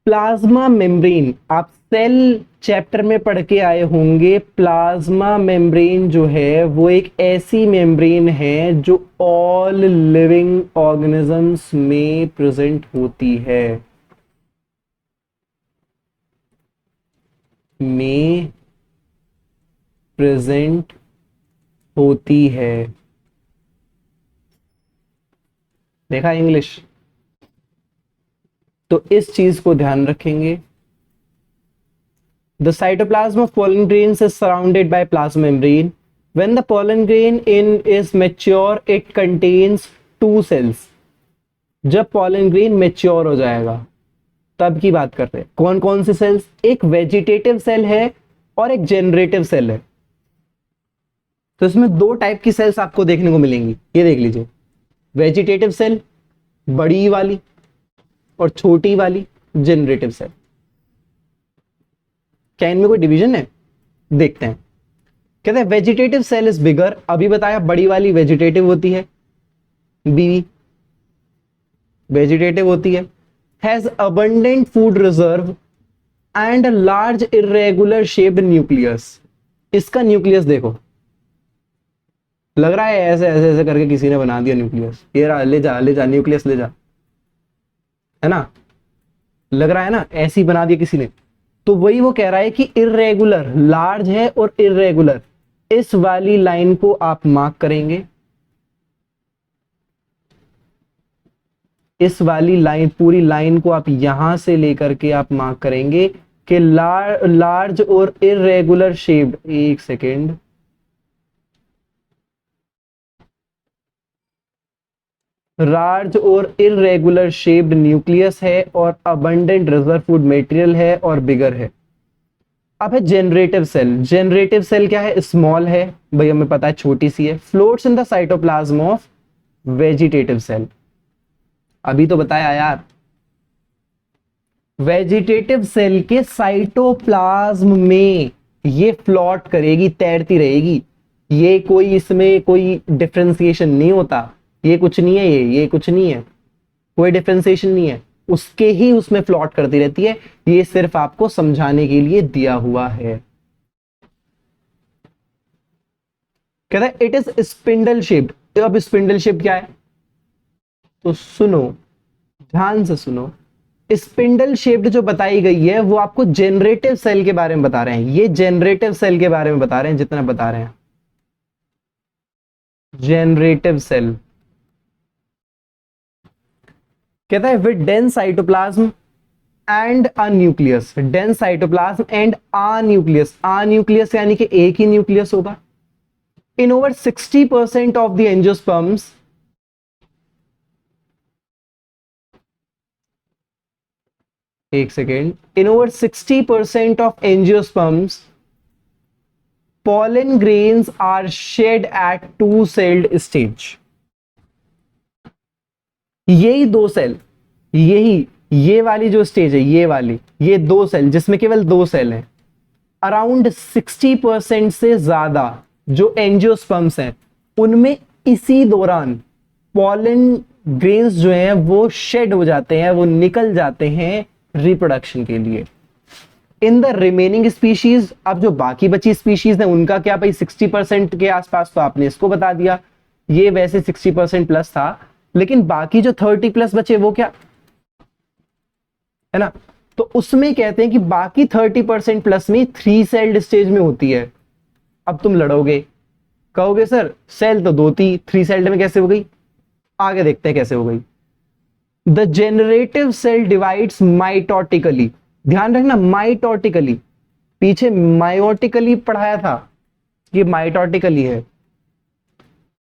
Plasma membrane आप सेल चैप्टर में पढ़ के आए होंगे। प्लाज्मा मेम्ब्रेन जो है वो एक ऐसी मेम्ब्रेन है जो ऑल लिविंग ऑर्गेनिजम्स में प्रेजेंट होती है, में प्रेजेंट होती है। देखा इंग्लिश, तो इस चीज को ध्यान रखेंगे। The cytoplasm of pollen grains is surrounded by plasma membrane. When the pollen grain is mature, it contains two cells. जब pollen grain mature हो जाएगा तब की बात कर रहे हैं। कौन कौन से सेल्स, एक वेजिटेटिव सेल है और एक जनरेटिव सेल है। तो इसमें दो टाइप की सेल्स आपको देखने को मिलेंगी, ये देख लीजिए। वेजिटेटिव सेल बड़ी वाली और छोटी वाली जनरेटिव सेल। क्या इनमें कोई डिवीजन है, देखते हैं। कहते हैं वेजिटेटिव सेल इज बिगर, अभी बताया बड़ी वाली वेजिटेटिव होती है, बीवी वेजिटेटिव होती है। Has abundant food reserve and large irregular shaped nucleus. इसका न्यूक्लियस देखो, लग रहा है ऐसे ऐसे ऐसे करके किसी ने बना दिया न्यूक्लियस। ये रहा, ले जा ले जा न्यूक्लियस ले जा, है ना, लग रहा है ना, ऐसी बना दिया किसी ने। तो वही वो कह रहा है कि इरेगुलर, लार्ज है और इरेगुलर, इस वाली लाइन को आप मार्क करेंगे। इस वाली लाइन, पूरी लाइन को आप यहां से लेकर के आप मार्क करेंगे कि लार्ज और इरेगुलर शेप्ड, एक सेकेंड, लार्ज और इरेगुलर शेप्ड न्यूक्लियस है और अबंडेंट रिजर्व फूड मटेरियल है और बिगर है। अब है जनरेटिव सेल। जनरेटिव सेल क्या है, स्मॉल है, भाई हमें पता है छोटी सी है। Floats in the cytoplasm of vegetative cell. अभी तो बताया यार, वेजिटेटिव सेल के साइटोप्लाज्म में ये फ्लोट करेगी, तैरती रहेगी। ये कोई, इसमें कोई डिफरेंशिएशन नहीं होता, ये कुछ नहीं है, ये कुछ नहीं है, कोई डिफरेंशिएशन नहीं है, उसके ही उसमें फ्लोट करती रहती है। ये सिर्फ आपको समझाने के लिए दिया हुआ है। कहता है इट इज स्पिंडल शेप्ड। अब स्पिंडल शेप क्या है, तो सुनो, ध्यान से सुनो। स्पिंडल शेप्ड जो बताई गई है वो आपको जनरेटिव सेल के बारे में बता रहे हैं। ये जनरेटिव सेल के बारे में बता रहे हैं, जितना बता रहे हैं जनरेटिव सेल। कहता है with dense cytoplasm and a nucleus. Dense cytoplasm and a nucleus. A nucleus यानी कि एक ही न्यूक्लियस होगा। In over 60% of the angiosperms, एक second, in over 60% of angiosperms pollen grains are shed at two-celled stage। यही दो सेल, यही ये वाली जो स्टेज है, ये वाली, ये दो सेल जिसमें केवल दो सेल हैं, अराउंड 60% से ज्यादा जो एंजियोस्पर्म्स हैं उनमें इसी दौरान पॉलन ग्रेन्स जो हैं वो शेड हो जाते हैं, वो निकल जाते हैं रिप्रोडक्शन के लिए। इन द रिमेनिंग स्पीशीज, अब जो बाकी बची स्पीशीज है उनका क्या भाई, 60% के आसपास, तो आपने इसको बता दिया, ये वैसे 60% प्लस था, लेकिन बाकी जो 30 प्लस बचे वो क्या है ना, तो उसमें कहते हैं कि बाकी 30% प्लस में 3 सेल्ड स्टेज में होती है। अब तुम लड़ोगे, कहोगे सर सेल तो 2 थी, 3 सेल्ड में कैसे हो गई, आगे देखते हैं कैसे हो गई। The generative cell divides mitotically, ध्यान रखना माइटोटिकली, पीछे मायोटिकली पढ़ाया था, ये माइटोटिकली है,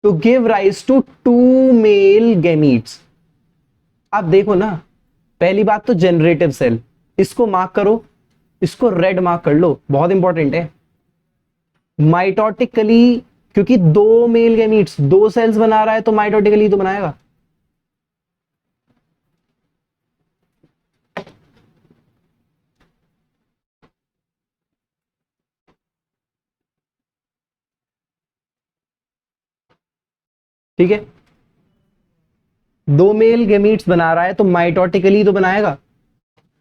to give rise to 2 male gametes. अब देखो ना, पहली बात तो जेनरेटिव सेल, इसको मार्क करो, इसको रेड मार्क कर लो, बहुत इंपॉर्टेंट है। माइटोटिकली, क्योंकि 2 मेल गैमीट्स, 2 सेल्स बना रहा है तो माइटोटिकली तो बनाएगा। ठीक है, 2 मेल गैमीट्स बना रहा है तो माइटोटिकली तो बनाएगा।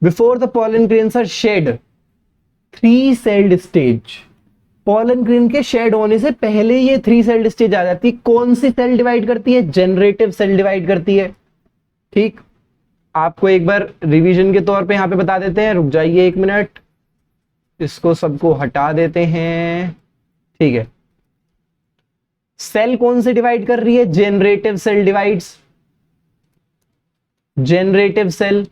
Before the pollen grains are shed, 3 celled stage, pollen grain के शेड होने से पहले ये 3 सेल्ड स्टेज आ जाती है। कौन सी सेल डिवाइड करती है, जनरेटिव सेल डिवाइड करती है। ठीक, आपको एक बार रिवीजन के तौर पे यहां पे बता देते हैं, रुक जाइए 1 मिनट, इसको सबको हटा देते हैं। ठीक है, सेल कौन से डिवाइड कर रही है, generative cell divides, generative cell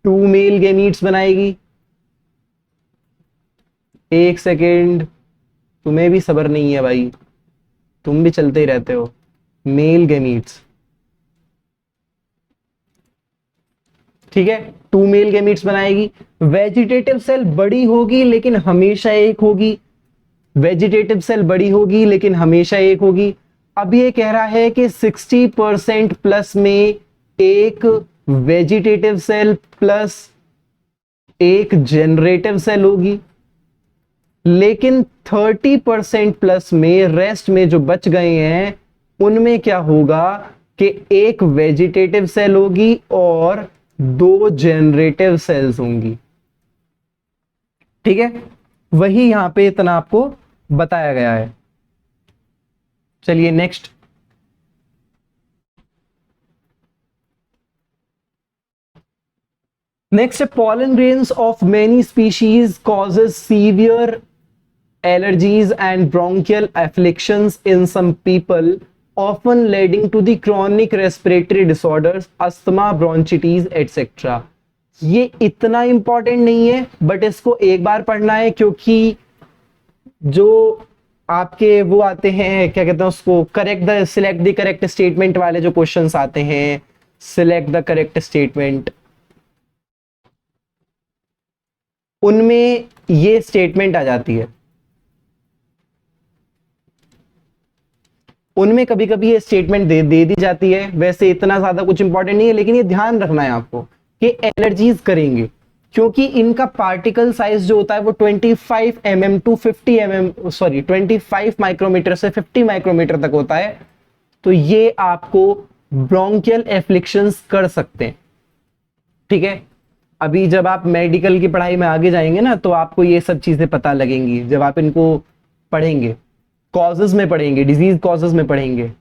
2 male gametes बनाएगी। 1 सेकेंड, तुम्हें भी सब्र नहीं है भाई, तुम भी चलते ही रहते हो। मेल गैमीट्स, ठीक है, 2 मेल गैमीट्स बनाएगी। वेजिटेटिव सेल बड़ी होगी लेकिन हमेशा एक होगी, वेजिटेटिव सेल बड़ी होगी लेकिन हमेशा एक होगी। अब ये कह रहा है कि 60% प्लस में एक वेजिटेटिव सेल प्लस एक जनरेटिव सेल होगी, लेकिन 30% प्लस में रेस्ट में जो बच गए हैं उनमें क्या होगा कि एक वेजिटेटिव सेल होगी और 2 जनरेटिव सेल्स होंगी। ठीक है, वही यहां पे इतना आपको बताया गया है। चलिए next, next pollen grains of many species causes severe allergies and bronchial afflictions in some people, often leading to the chronic respiratory disorders, asthma, bronchitis, etc. ये इतना इंपॉर्टेंट नहीं है, बट इसको एक बार पढ़ना है, क्योंकि जो आपके वो आते हैं, क्या कहते हैं उसको, correct the select the correct statement वाले जो क्वेश्चंस आते हैं, सिलेक्ट द करेक्ट स्टेटमेंट, उनमें ये स्टेटमेंट आ जाती है, उनमें कभी कभी ये स्टेटमेंट दे दी जाती है। वैसे इतना ज्यादा कुछ इंपॉर्टेंट नहीं है, लेकिन ये ध्यान रखना है आपको कि एलर्जीज करेंगे, क्योंकि इनका पार्टिकल साइज जो होता है वो 25 mm to 50 mm, sorry 25 micrometre से 50 माइक्रोमीटर तक होता है। तो ये आपको ब्रोंकियल एफ्लिक्शंस कर सकते हैं। ठीक है, अभी जब आप मेडिकल की पढ़ाई में आगे जाएंगे ना, तो आपको ये सब चीजें पता लगेंगी जब आप इनको पढ़ेंगे, कॉजेज में पढ़ेंगे, डिजीज कॉजेज में पढ़ेंगे।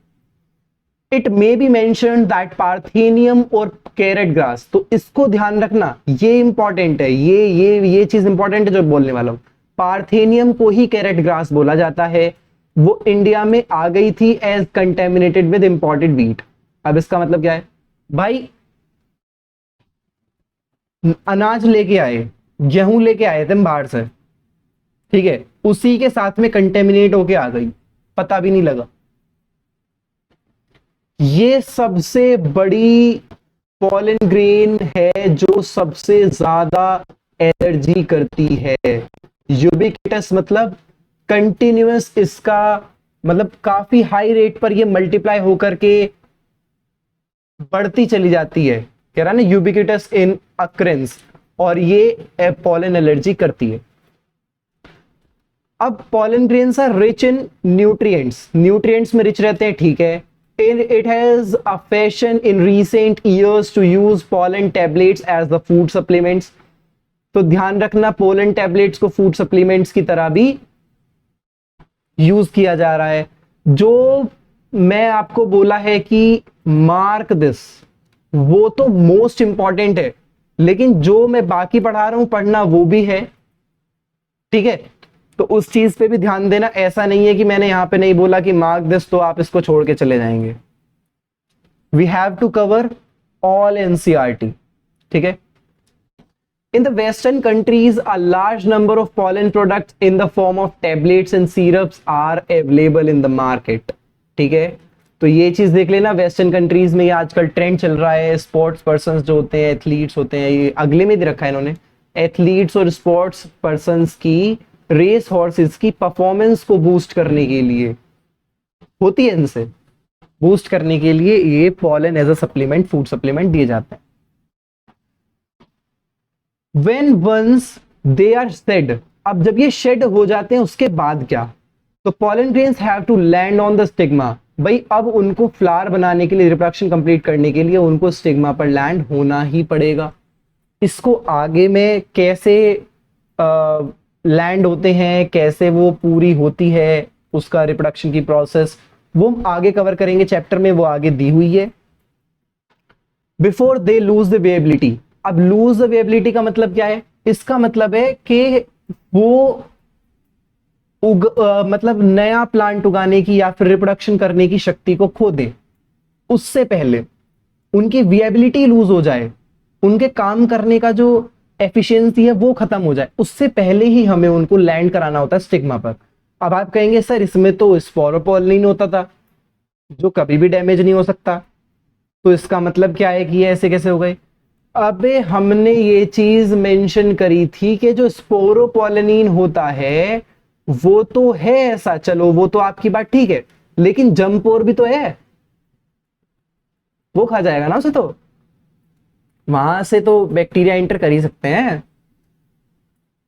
It may be mentioned that parthenium और कैरेट ग्रास, तो इसको ध्यान रखना, ये इंपॉर्टेंट है, ये चीज इंपॉर्टेंट है जो बोलने वाला हूं। पार्थेनियम को ही कैरेट ग्रास बोला जाता है, वो इंडिया में आ गई थी as contaminated with imported wheat. अब इसका मतलब क्या है भाई, अनाज लेके आए, गेहूं लेके आए थे हम बाहर से, ठीक है, उसी के साथ में कंटेमिनेट होके आ गई, पता भी नहीं लगा। ये सबसे बड़ी पॉलन ग्रेन है जो सबसे ज्यादा एलर्जी करती है। यूबिक्विटस मतलब कंटिन्यूअस, इसका मतलब काफी हाई रेट पर ये मल्टीप्लाई होकर के बढ़ती चली जाती है, कह रहा है ना, यूबिक्विटस इन अक्रेंस, और ये पॉलन एलर्जी करती है। अब pollen grains are rich in nutrients, nutrients में रिच रहते हैं, ठीक है। It has a fashion in recent years to use pollen tablets as the food supplements. तो ध्यान रखना, पोलन टैबलेट्स को फूड सप्लीमेंट्स की तरह भी यूज किया जा रहा है। जो मैं आपको बोला है कि मार्क दिस, वो तो मोस्ट इंपॉर्टेंट है, लेकिन जो मैं बाकी पढ़ा रहा हूं पढ़ना वो भी है, ठीक है। तो उस चीज पे भी ध्यान देना, ऐसा नहीं है कि मैंने यहां पे नहीं बोला कि मार्क दिस तो आप इसको छोड़ के चले जाएंगे। We have to cover all NCERT, ठीक है। In the Western countries, a large number of pollen products in the form of tablets and syrups are available in the market. ठीक है, तो ये चीज देख लेना, वेस्टर्न कंट्रीज में ये आजकल ट्रेंड चल रहा है। स्पोर्ट्स पर्सन्स जो होते हैं, एथलीट्स होते हैं, ये अगले में दे रखा है इन्होंने, एथलीट्स और स्पोर्ट्स पर्सन्स की, रेस हॉर्सेस की परफॉर्मेंस को बूस्ट करने के लिए होती है, इनसे बूस्ट करने के लिए ये pollen as a supplement, food supplement दिए जाते हैं। When once they are shed, अब जब ये शेड हो जाते हैं उसके बाद क्या, तो pollen grains have to land on the stigma। भाई अब उनको फ्लावर बनाने के लिए, रिप्रोडक्शन कंप्लीट करने के लिए उनको स्टिग्मा पर लैंड होना ही पड़ेगा। इसको आगे में कैसे लैंड होते हैं, कैसे वो पूरी होती है उसका रिप्रोडक्शन की प्रोसेस, वो हम आगे कवर करेंगे चैप्टर में, वो आगे दी हुई है। बिफोर दे लूज द वेएबिलिटी, अब लूज द वेएबिलिटी का मतलब क्या है, इसका मतलब है कि वो मतलब नया प्लांट उगाने की या फिर रिप्रोडक्शन करने की शक्ति को खो दे, उससे पहले उनकी विएबिलिटी लूज हो जाए, उनके काम करने का जो एफिशिएंसी है वो खत्म हो जाए, उससे पहले ही हमें उनको लैंड कराना होता है स्टिग्मा पर। अब आप कहेंगे सर इसमें तो स्पोरोपोलिन होता था जो कभी भी डैमेज नहीं हो सकता, तो इसका मतलब क्या है कि ये ऐसे कैसे हो गए। अबे हमने ये चीज मेंशन करी थी कि जो स्पोरोपोलिन होता है वो तो है ऐसा, चलो वो तो आपकी बात ठीक है, लेकिन जम्पोर भी तो है, वो खा जाएगा ना उसे, तो वहां से तो बैक्टीरिया एंटर कर ही सकते हैं।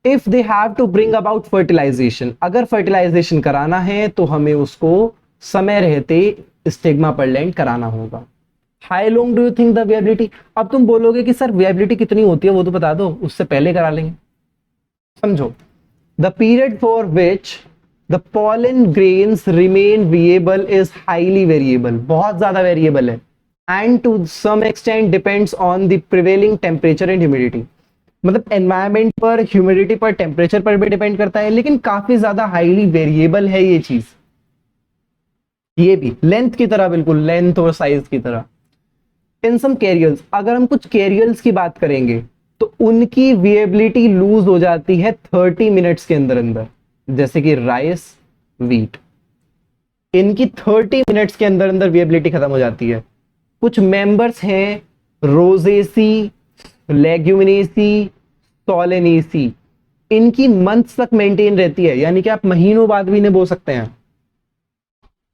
If they have to bring about fertilization, अगर फर्टिलाइजेशन कराना है तो हमें उसको समय रहते स्टिग्मा पर लैंड कराना होगा। High long do you think the viability, अब तुम बोलोगे कि सर विएबिलिटी कितनी होती है वो तो बता दो, उससे पहले करा लेंगे। समझो, the period for which the pollen grains remain viable is highly variable, बहुत ज्यादा वेरिएबल है, and to some extent depends on the prevailing temperature and humidity, मतलब एनवायरमेंट पर, ह्यूमिडिटी पर, टेम्परेचर पर भी डिपेंड करता है, लेकिन काफी ज्यादा हाईली वेरिएबल है ये चीज, ये भी लेंथ की तरह, बिल्कुल लेंथ और साइज की तरह। इन सम कैरियर्स, अगर हम कुछ कैरियर्स की बात करेंगे तो उनकी विएबिलिटी लूज हो जाती है 30 मिनट्स के अंदर अंदर, जैसे कि राइस, व्हीट, इनकी 30 मिनट्स के अंदर अंदर विएबिलिटी खत्म हो जाती है। कुछ मेंबर्स हैं रोजेसी, लेग्यूमिनेसी, सोलेनेसी, इनकी मंथ्स तक मेंटेन रहती है, यानी कि आप महीनों बाद भी इन्हें बो सकते हैं,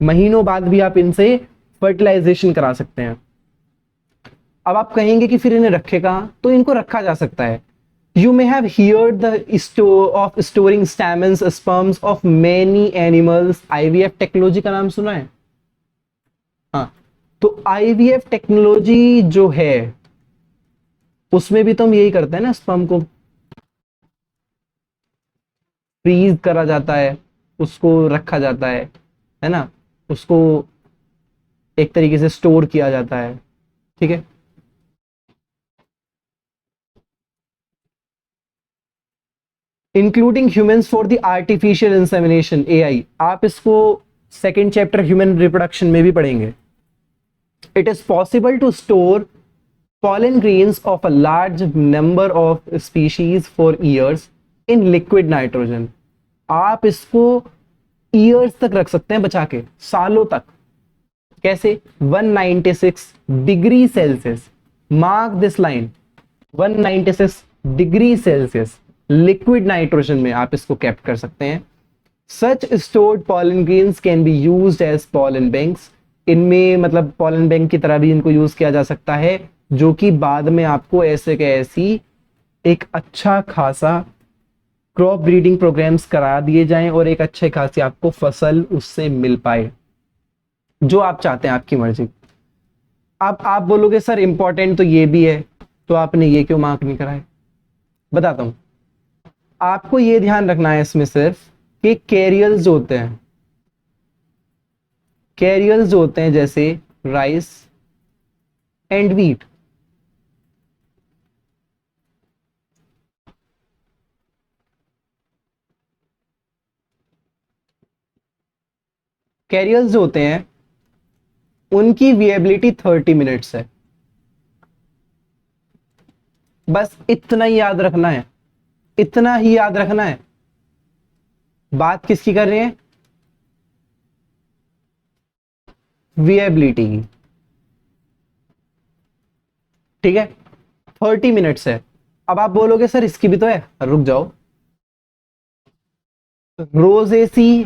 महीनों बाद भी आप इनसे फर्टिलाइजेशन करा सकते हैं। अब आप कहेंगे कि फिर इन्हें रखे कहां, तो इनको रखा जा सकता है। You may have heard the of storing stamens, sperms of many animals, IVF technology का नाम सुना है? हाँ, तो आईवीएफ टेक्नोलॉजी जो है उसमें भी तो हम यही करते हैं ना, स्पर्म को फ्रीज करा जाता है, उसको रखा जाता है ना, उसको एक तरीके से स्टोर किया जाता है, ठीक है। Including humans for the artificial insemination, AI, आप इसको सेकेंड चैप्टर ह्यूमन रिप्रोडक्शन में भी पढ़ेंगे। It is possible to store pollen grains of a large number of species for years in liquid nitrogen, आप इसको ईयर्स तक रख सकते हैं बचा के, सालों तक। कैसे? 196 degree Celsius, mark this line, 196 degree Celsius liquid nitrogen में आप इसको कैप्ट कर सकते हैं। Such stored pollen grains can be used as pollen banks, इनमें मतलब pollen bank की तरह भी इनको यूज किया जा सकता है, जो कि बाद में आपको ऐसे के ऐसी एक अच्छा खासा क्रॉप ब्रीडिंग प्रोग्राम्स करा दिए जाएं और एक अच्छे खासी आपको फसल उससे मिल पाए, जो आप चाहते हैं, आपकी मर्जी। अब आप बोलोगे सर इंपॉर्टेंट तो ये भी है, तो आपने ये क्यों मार्क नहीं कराए? बताता हूं। आपको ये ध्यान रखना है इसमें सिर्फ कि कैरियर्स जो होते हैं, कैरियर्स जो होते हैं जैसे राइस एंड व्हीट, कैरियर्स जो होते हैं उनकी विएबिलिटी 30 मिनट्स है। बस इतना ही याद रखना है, इतना ही याद रखना है। बात किसकी कर रहे हैं? विएबिलिटी की। ठीक है, 30 मिनट्स है। अब आप बोलोगे सर इसकी भी तो है, रुक जाओ। रोजेसी,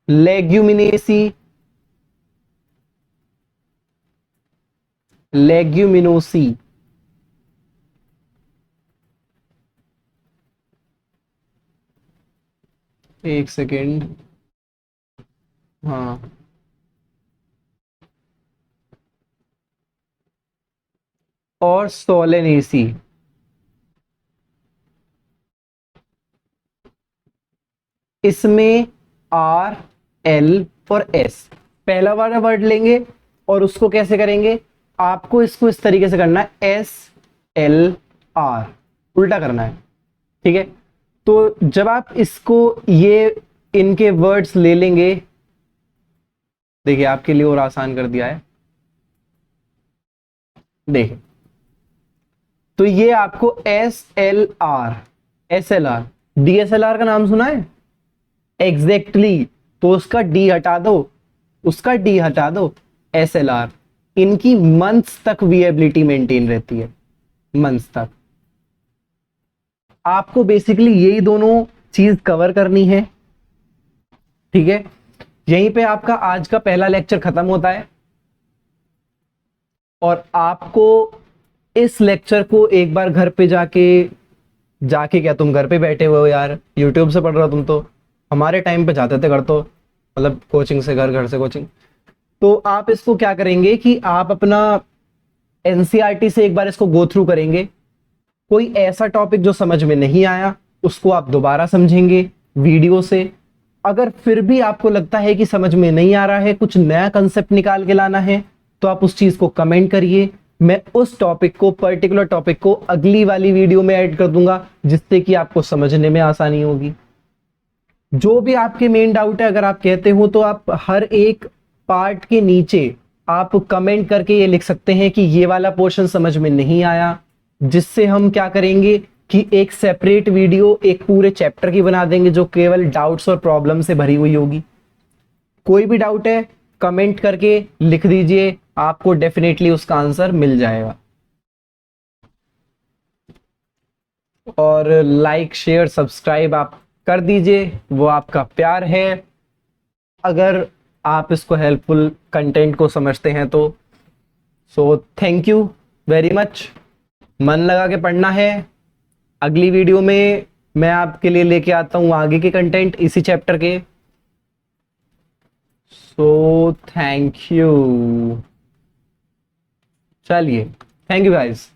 लेग्यूमिनेसी, लेग्यूमिनोसी, एक सेकेंड, हाँ, और सोलेनेसी। इसमें आर, एल और एस, पहला वाला वर्ड लेंगे और उसको कैसे करेंगे? आपको इसको इस तरीके से करना है, एस एल आर, उल्टा करना है। ठीक है, तो जब आप इसको ये इनके वर्ड्स ले लेंगे, देखिए आपके लिए और आसान कर दिया है, देखिए, तो ये आपको S L R, S L R, DSLR का नाम सुना है? एग्जैक्टली exactly, तो उसका डी हटा दो, उसका डी हटा दो, एस एल आर। इनकी मंथ्स तक विएबिलिटी मेंटेन रहती है, मंथ्स तक। आपको बेसिकली यही दोनों चीज कवर करनी है। ठीक है, यहीं पे आपका आज का पहला लेक्चर खत्म होता है और आपको इस लेक्चर को एक बार घर पे जाके जाके क्या तुम घर पे बैठे हुए हो यार, यूट्यूब से पढ़ रहे हो तुम? तो हमारे टाइम पे जाते थे घर, तो मतलब कोचिंग से घर, घर से कोचिंग। तो आप इसको क्या करेंगे कि आप अपना एनसीईआरटी से एक बार इसको गो थ्रू करेंगे। कोई ऐसा टॉपिक जो समझ में नहीं आया उसको आप दोबारा समझेंगे वीडियो से। अगर फिर भी आपको लगता है कि समझ में नहीं आ रहा है, कुछ नया कंसेप्ट निकाल के लाना है, तो आप उस चीज को कमेंट करिए। मैं उस टॉपिक को, पर्टिकुलर टॉपिक को अगली वाली वीडियो में ऐड कर दूंगा, जिससे कि आपको समझने में आसानी होगी। जो भी आपके मेन डाउट है, अगर आप कहते हो तो आप हर एक पार्ट के नीचे आप कमेंट करके ये लिख सकते हैं कि ये वाला पोर्शन समझ में नहीं आया, जिससे हम क्या करेंगे कि एक सेपरेट वीडियो एक पूरे चैप्टर की बना देंगे जो केवल डाउट्स और प्रॉब्लम से भरी हुई होगी। कोई भी डाउट है कमेंट करके लिख दीजिए, आपको डेफिनेटली उसका आंसर मिल जाएगा। और लाइक शेयर सब्सक्राइब आप कर दीजिए, वो आपका प्यार है, अगर आप इसको हेल्पफुल कंटेंट को समझते हैं तो। So thank you very much, मन लगा के पढ़ना है। अगली वीडियो में मैं आपके लिए लेके आता हूं आगे के कंटेंट इसी चैप्टर के। सो थैंक यू, चलिए, थैंक यू गाइस।